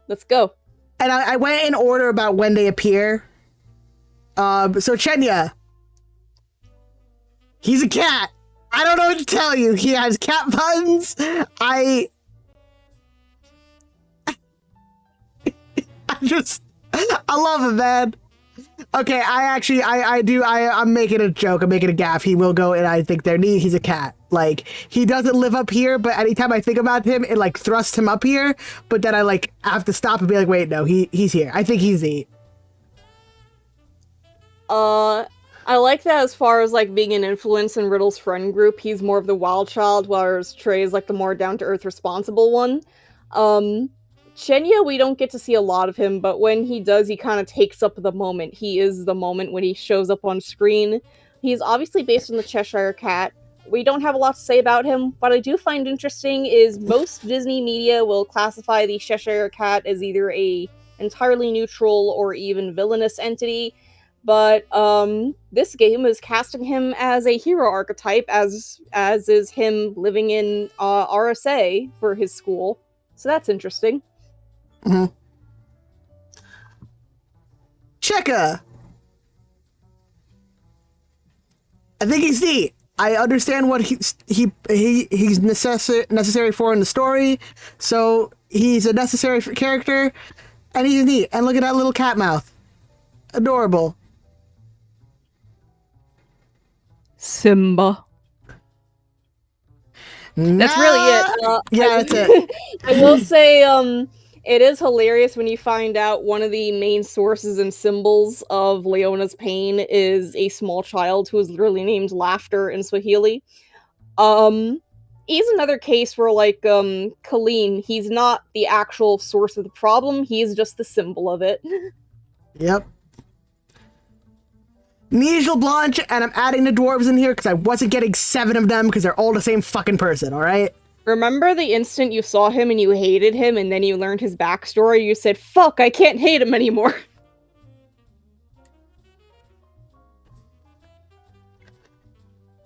[SPEAKER 2] Let's go.
[SPEAKER 1] And I went in order about when they appear. So Chenya. He's a cat. I don't know what to tell you. He has cat buttons. I love him, man. Okay, I'm making a joke. I'm making a gaff. He will go, and I think they're neat. He's a cat. Like, he doesn't live up here, but anytime I think about him, it, like, thrusts him up here, but then I, like, have to stop and be like, wait, no, he's here. I think he's neat.
[SPEAKER 2] I like that as far as, like, being an influence in Riddle's friend group. He's more of the wild child, whereas Trey is, like, the more down-to-earth responsible one. Chenya, we don't get to see a lot of him, but when he does, he kind of takes up the moment. He is the moment when he shows up on screen. He's obviously based on the Cheshire Cat. We don't have a lot to say about him. What I do find interesting is most Disney media will classify the Cheshire Cat as either a entirely neutral or even villainous entity, but this game is casting him as a hero archetype, as is him living in RSA for his school. So that's interesting.
[SPEAKER 1] Mm-hmm. Cheka! I think he's neat. I understand what he's necessary for in the story, so he's a necessary character, and he's neat. And look at that little cat mouth. Adorable.
[SPEAKER 2] Simba. That's really it.
[SPEAKER 1] Yeah, that's it.
[SPEAKER 2] I will say, it is hilarious when you find out one of the main sources and symbols of Leona's pain is a small child who is literally named Laughter in Swahili. He's another case where, like, Colleen, he's not the actual source of the problem, he's just the symbol of it.
[SPEAKER 1] Yep. Nigel Blanche, and I'm adding the dwarves in here because I wasn't getting 7 of them because they're all the same fucking person, alright?
[SPEAKER 2] Remember the instant you saw him and you hated him and then you learned his backstory, you said, fuck, I can't hate him anymore.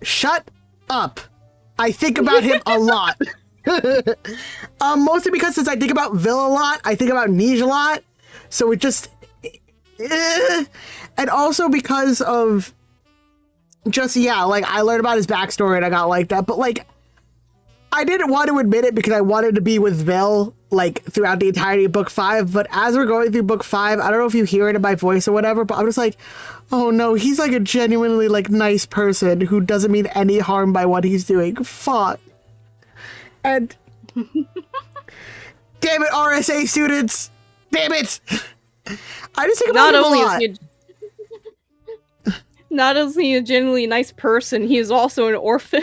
[SPEAKER 1] Shut up. I think about him a lot. Mostly because since I think about Vil a lot, I think about Nige a lot. So it just... And also because of... Just, yeah, like, I learned about his backstory and I got like that, but, like, I didn't want to admit it because I wanted to be with Vil, like, throughout the entirety of Book 5, but as we're going through Book 5, I don't know if you hear it in my voice or whatever, but I'm just like, oh no, he's, like, a genuinely, like, nice person who doesn't mean any harm by what he's doing. Fuck. And... Damn it, RSA students! Damn it! I just think about him a lot.
[SPEAKER 2] Not only is he a genuinely nice person, he is also an orphan.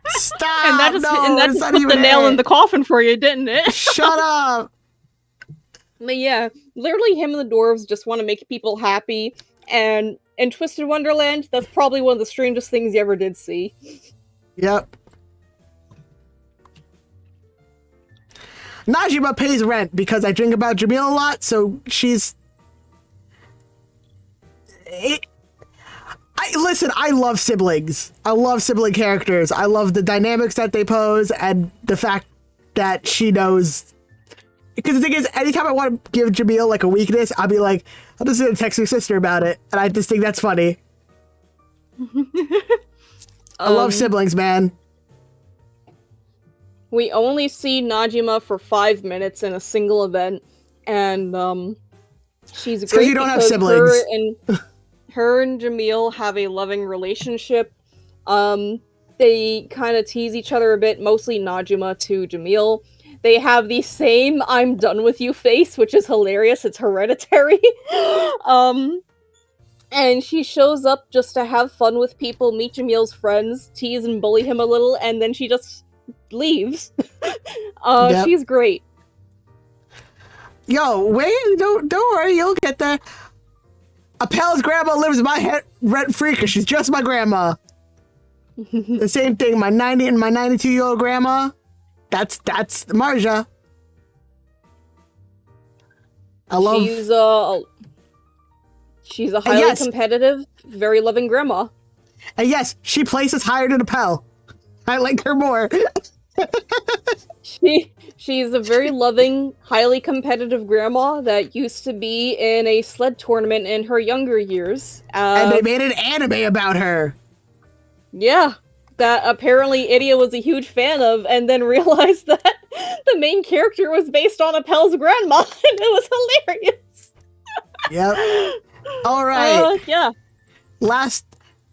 [SPEAKER 1] Stop!
[SPEAKER 2] And that just put the nail in the coffin for you, didn't it?
[SPEAKER 1] Shut up!
[SPEAKER 2] But yeah, literally him and the dwarves just want to make people happy, and in Twisted Wonderland, that's probably one of the strangest things you ever did see.
[SPEAKER 1] Yep. Najima pays rent because I drink about Jamil a lot, so she's... Listen, I love siblings. I love sibling characters. I love the dynamics that they pose and the fact that she knows. Because the thing is, anytime I want to give Jamil, like, a weakness, I'll be like, I'll just text your sister about it. And I just think that's funny. I love siblings, man.
[SPEAKER 2] We only see Najima for 5 minutes in a single event, and she's great
[SPEAKER 1] you don't have siblings.
[SPEAKER 2] Her and Jamil have a loving relationship. They kind of tease each other a bit, mostly Najima to Jamil. They have the same "I'm done with you" face, which is hilarious. It's hereditary. And she shows up just to have fun with people, meet Jamil's friends, tease and bully him a little, and then she just leaves. Yep. She's great.
[SPEAKER 1] Yo, wait, don't worry, you'll get there. Appel's grandma lives in my head rent-free because she's just my grandma. The same thing, my 90 and my 92-year-old grandma. That's Marja. I love...
[SPEAKER 2] She's a highly competitive, very loving grandma.
[SPEAKER 1] And yes, she places higher than Appel. I like her more.
[SPEAKER 2] She's a very loving, highly competitive grandma that used to be in a sled tournament in her younger years.
[SPEAKER 1] And they made an anime about her.
[SPEAKER 2] Yeah, that apparently Idia was a huge fan of, and then realized that the main character was based on Appel's grandma, and it was hilarious.
[SPEAKER 1] Yep. All right.
[SPEAKER 2] Yeah.
[SPEAKER 1] Last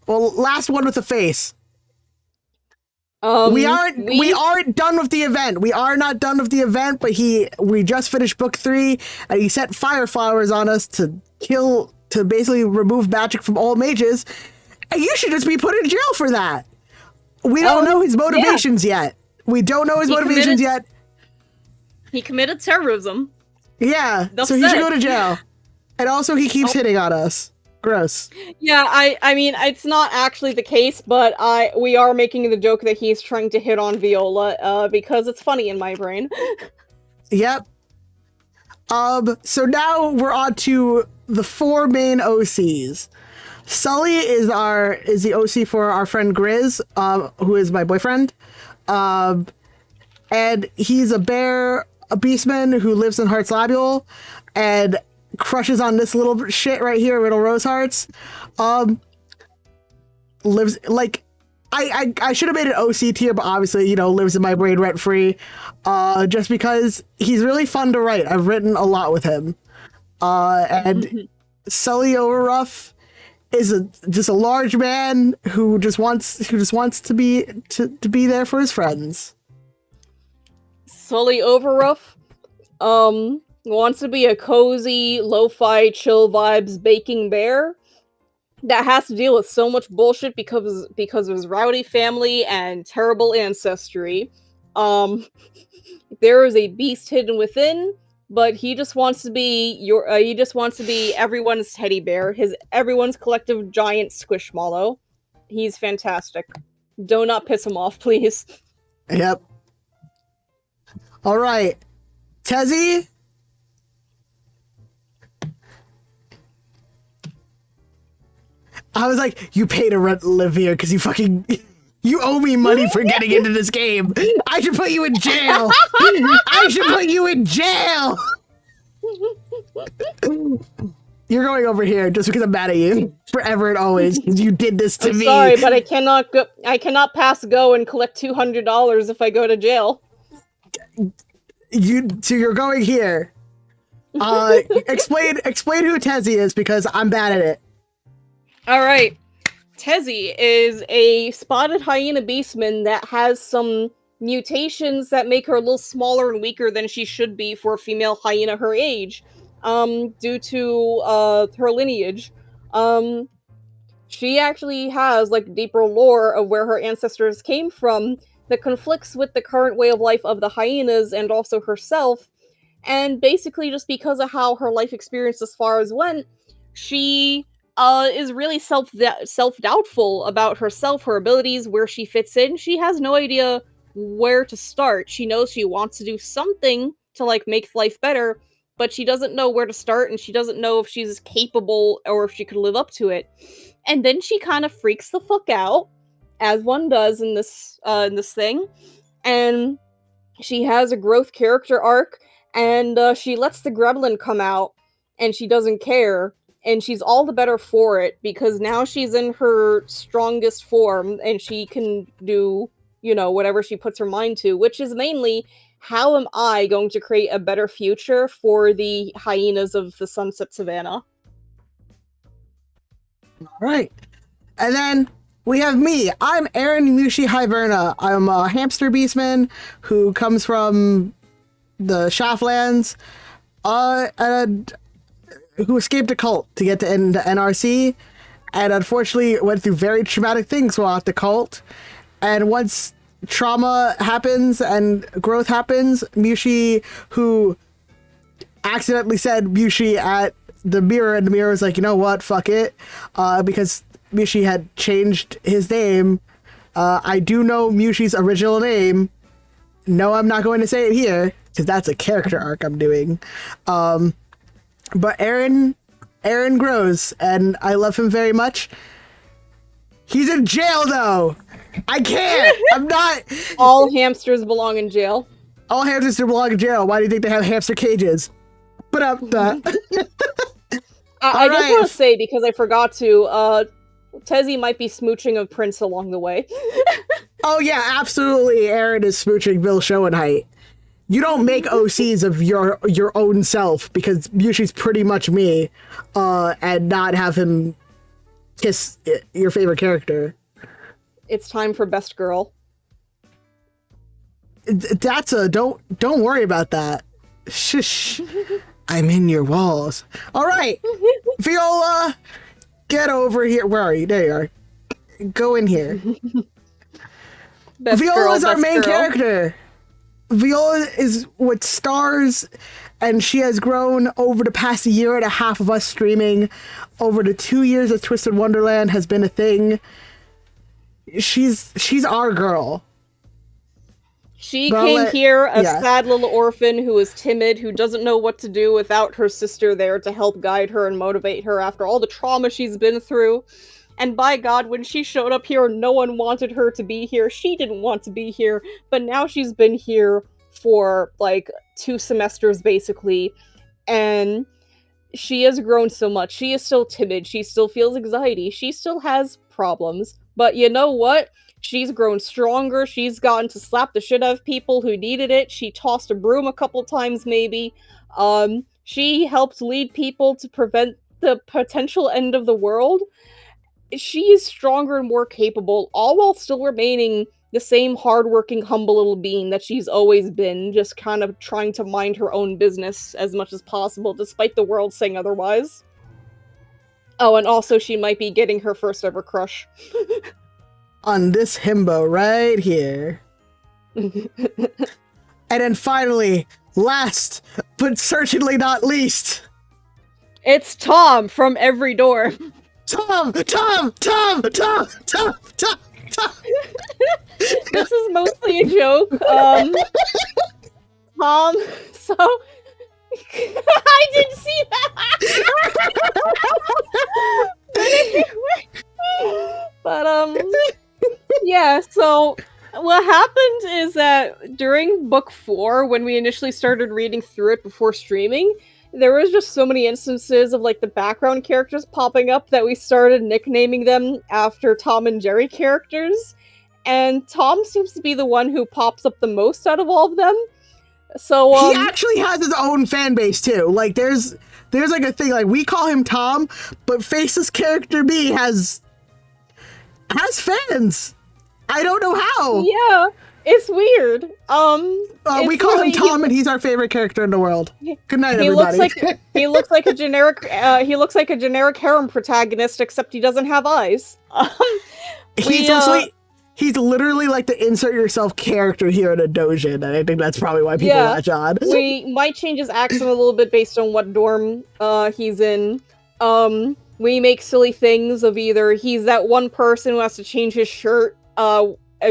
[SPEAKER 1] one with a face. We aren't done with the event. We are not done with the event, but we just finished book 3, and he set fire flowers on us to basically remove magic from all mages, and you should just be put in jail for that. We don't know his motivations yet. We don't know his motivations yet.
[SPEAKER 2] He committed terrorism.
[SPEAKER 1] Yeah, so he should go to jail. And also, he keeps hitting on us. Gross.
[SPEAKER 2] Yeah, I mean, it's not actually the case, but we are making the joke that he's trying to hit on Viola, because it's funny in my brain.
[SPEAKER 1] Yep. So now we're on to the 4 main OCs. Sully is the OC for our friend Grizz, who is my boyfriend. And he's a beastman who lives in Hearts Labule, and crushes on this little shit right here, Riddle Rose Hearts. Lives like I should have made an OC tier, but obviously, lives in my brain rent free. Just because he's really fun to write. I've written a lot with him. And Sully Overruff is just a large man who just wants to be there for his friends.
[SPEAKER 2] Sully Overruff, wants to be a cozy, lo-fi, chill vibes baking bear that has to deal with so much bullshit because of his rowdy family and terrible ancestry. There is a beast hidden within, but he just wants to be everyone's teddy bear, everyone's collective giant squishmallow. He's fantastic. Do not piss him off, please.
[SPEAKER 1] Yep. All right, Tezzy. I was like, you pay to live here because you owe me money for getting into this game. I should put you in jail. I should put you in jail. You're going over here just because I'm mad at you forever and always because you did this to me.
[SPEAKER 2] Sorry, but I cannot pass go and collect $200 if I go to jail.
[SPEAKER 1] So you're going here. Explain who Tezzy is because I'm bad at it.
[SPEAKER 2] Alright, Tezzy is a spotted hyena beastman that has some mutations that make her a little smaller and weaker than she should be for a female hyena her age, due to her lineage. She actually has deeper lore of where her ancestors came from that conflicts with the current way of life of the hyenas and also herself, and basically just because of how her life experience as far as went, she is really self-doubtful about herself, her abilities, where she fits in. She has no idea where to start. She knows she wants to do something to make life better, but she doesn't know where to start, and she doesn't know if she's capable or if she could live up to it. And then she kind of freaks the fuck out, as one does in this thing, and she has a growth character arc, and she lets the gremlin come out, and she doesn't care. And she's all the better for it, because now she's in her strongest form, and she can do, whatever she puts her mind to, which is mainly, how am I going to create a better future for the hyenas of the Sunset Savannah?
[SPEAKER 1] All right. And then we have me. I'm Aaron Mushi Hiverna. I'm a hamster beastman who comes from the Shaftlands, and who escaped a cult to get into NRC, and unfortunately went through very traumatic things while at the cult. And once trauma happens and growth happens, Mushi, who accidentally said Mushi at the mirror, and the mirror was like, you know what, fuck it, because Mushi had changed his name. I do know Mushi's original name. No, I'm not going to say it here, because that's a character arc I'm doing. But Aaron grows, and I love him very much. He's in jail, though. I can't. I'm not.
[SPEAKER 2] All hamsters belong in jail.
[SPEAKER 1] All hamsters belong in jail. Why do you think they have hamster cages? But up that.
[SPEAKER 2] I just want to say, because I forgot to, Tezzy might be smooching of Prince along the way.
[SPEAKER 1] Oh yeah, absolutely. Aaron is smooching Bill Schoenheit. You don't make OCs of your own self, because Yushi's pretty much me, and not have him kiss your favorite character.
[SPEAKER 2] It's time for best girl.
[SPEAKER 1] That's don't worry about that. Shush. I'm in your walls. All right, Viola, get over here. Where are you? There you are. Go in here. Viola's our main character. Viola is what stars, and she has grown over the past year and a half of us streaming. Over the 2 years that Twisted Wonderland has been a thing. She's our girl.
[SPEAKER 2] She came here a sad little orphan who is timid, who doesn't know what to do without her sister there to help guide her and motivate her after all the trauma she's been through. And by God, when she showed up here, no one wanted her to be here. She didn't want to be here, but now she's been here for, like, 2 semesters, basically, and she has grown so much. She is still timid. She still feels anxiety. She still has problems. But you know what? She's grown stronger. She's gotten to slap the shit out of people who needed it. She tossed a broom a couple times, maybe. She helped lead people to prevent the potential end of the world. She is stronger and more capable, all while still remaining the same hardworking, humble little being that she's always been, just kind of trying to mind her own business as much as possible, despite the world saying otherwise. Oh, and also she might be getting her first ever crush.
[SPEAKER 1] On this himbo right here. And then finally, last, but certainly not least,
[SPEAKER 2] it's Tom from Every Door.
[SPEAKER 1] Tom! This
[SPEAKER 2] is mostly a joke. Tom, so... I didn't see that! But, yeah, so what happened is that during book 4, when we initially started reading through it before streaming, there was just so many instances of, like, the background characters popping up that we started nicknaming them after Tom and Jerry characters, and Tom seems to be the one who pops up the most out of all of them. So,
[SPEAKER 1] he actually has his own fan base, too. Like, there's like, a thing, like, we call him Tom, but Faceless Character B has fans. I don't know how.
[SPEAKER 2] Yeah, it's weird.
[SPEAKER 1] We call him Tom, and he's our favorite character in the world. Good night, everybody.
[SPEAKER 2] He looks like a generic harem protagonist, except he doesn't have eyes.
[SPEAKER 1] He's literally like the insert yourself character here in a doujin, and I think that's probably why people watch on.
[SPEAKER 2] We might change his accent a little bit based on what dorm he's in. We make silly things of either he's that one person who has to change his shirt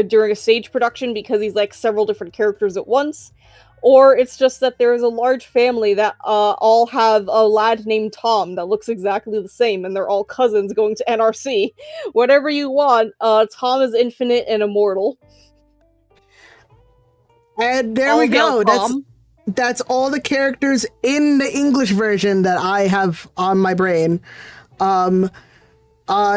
[SPEAKER 2] during a stage production because he's like several different characters at once, or it's just that there is a large family that all have a lad named Tom that looks exactly the same, and they're all cousins going to NRC. Whatever you want, Tom is infinite and immortal.
[SPEAKER 1] And there we go. That's all the characters in the English version that I have on my brain.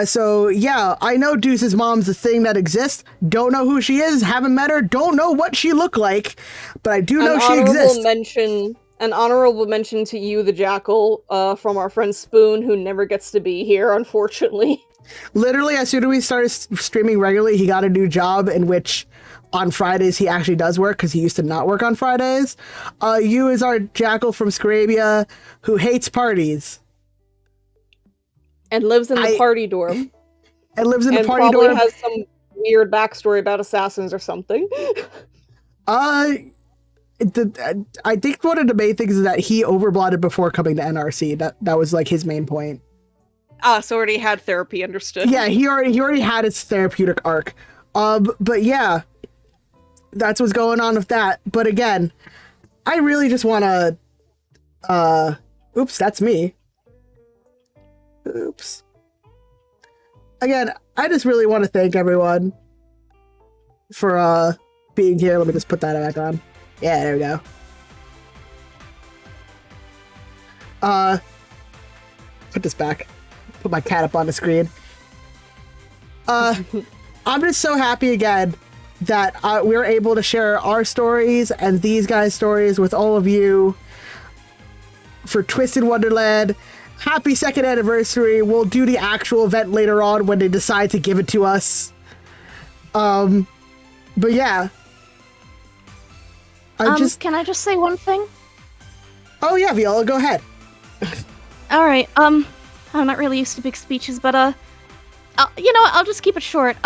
[SPEAKER 1] So yeah, I know Deuce's mom's a thing that exists. Don't know who she is, haven't met her, don't know what she looked like, but I do know she exists.
[SPEAKER 2] An honorable mention to you, the Jackal, from our friend Spoon, who never gets to be here, unfortunately.
[SPEAKER 1] Literally, as soon as we started streaming regularly, he got a new job in which on Fridays he actually does work, because he used to not work on Fridays. You is our Jackal from Scrabia, who hates parties.
[SPEAKER 2] And lives in the party dorm.
[SPEAKER 1] And lives in the party
[SPEAKER 2] dorm. And
[SPEAKER 1] probably
[SPEAKER 2] has some weird backstory about assassins or something.
[SPEAKER 1] I think one of the main things is that he overblotted before coming to NRC. That was like his main point.
[SPEAKER 2] So already had therapy, understood.
[SPEAKER 1] Yeah, he already had his therapeutic arc. But yeah, that's what's going on with that. But again, I really just want to... oops, that's me. Oops. Again, I just really want to thank everyone for being here. Let me just put that back on. Yeah, there we go. Put this back. Put my cat up on the screen. I'm just so happy again that we're able to share our stories and these guys' stories with all of you for Twisted Wonderland. Happy 2nd anniversary. We'll do the actual event later on when they decide to give it to us. But yeah.
[SPEAKER 3] Can I just say one thing?
[SPEAKER 1] Oh yeah, Viola, go ahead.
[SPEAKER 3] Alright, I'm not really used to big speeches, but, you know what, I'll just keep it short.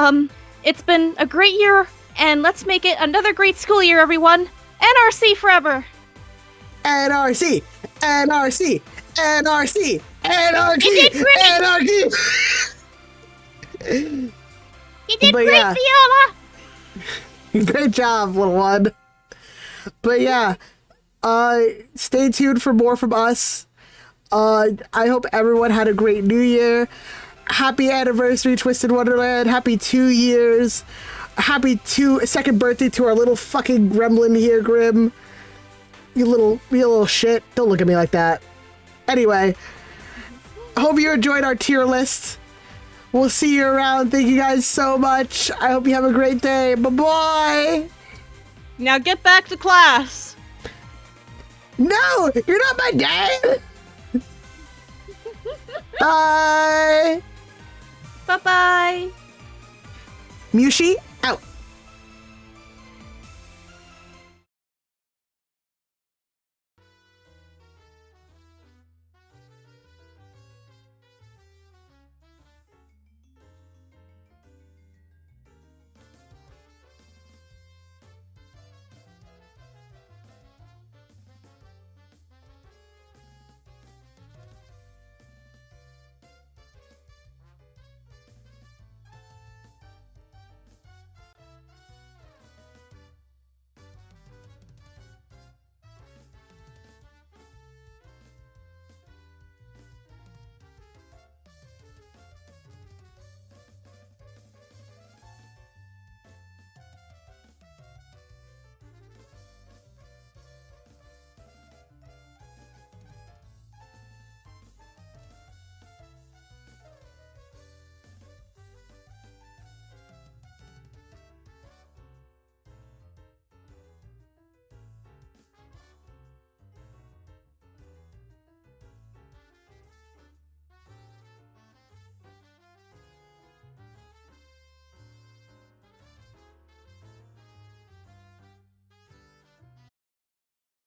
[SPEAKER 3] It's been a great year, and let's make it another great school year, everyone. NRC forever!
[SPEAKER 1] NRC! NRC! NRC! Anarchy!
[SPEAKER 3] You did great!
[SPEAKER 1] Anarchy!
[SPEAKER 3] You did
[SPEAKER 1] But
[SPEAKER 3] great,
[SPEAKER 1] yeah.
[SPEAKER 3] Viola!
[SPEAKER 1] Great job, little one. But yeah, stay tuned for more from us. I hope everyone had a great new year. Happy anniversary, Twisted Wonderland. Happy 2 years. Happy 2nd birthday to our little fucking gremlin here, Grim. You little shit. Don't look at me like that. Anyway, hope you enjoyed our tier list. We'll see you around. Thank you guys so much. I hope you have a great day. Bye-bye.
[SPEAKER 2] Now get back to class.
[SPEAKER 1] No, you're not my dad. Bye.
[SPEAKER 2] Bye-bye.
[SPEAKER 1] Mushi, out.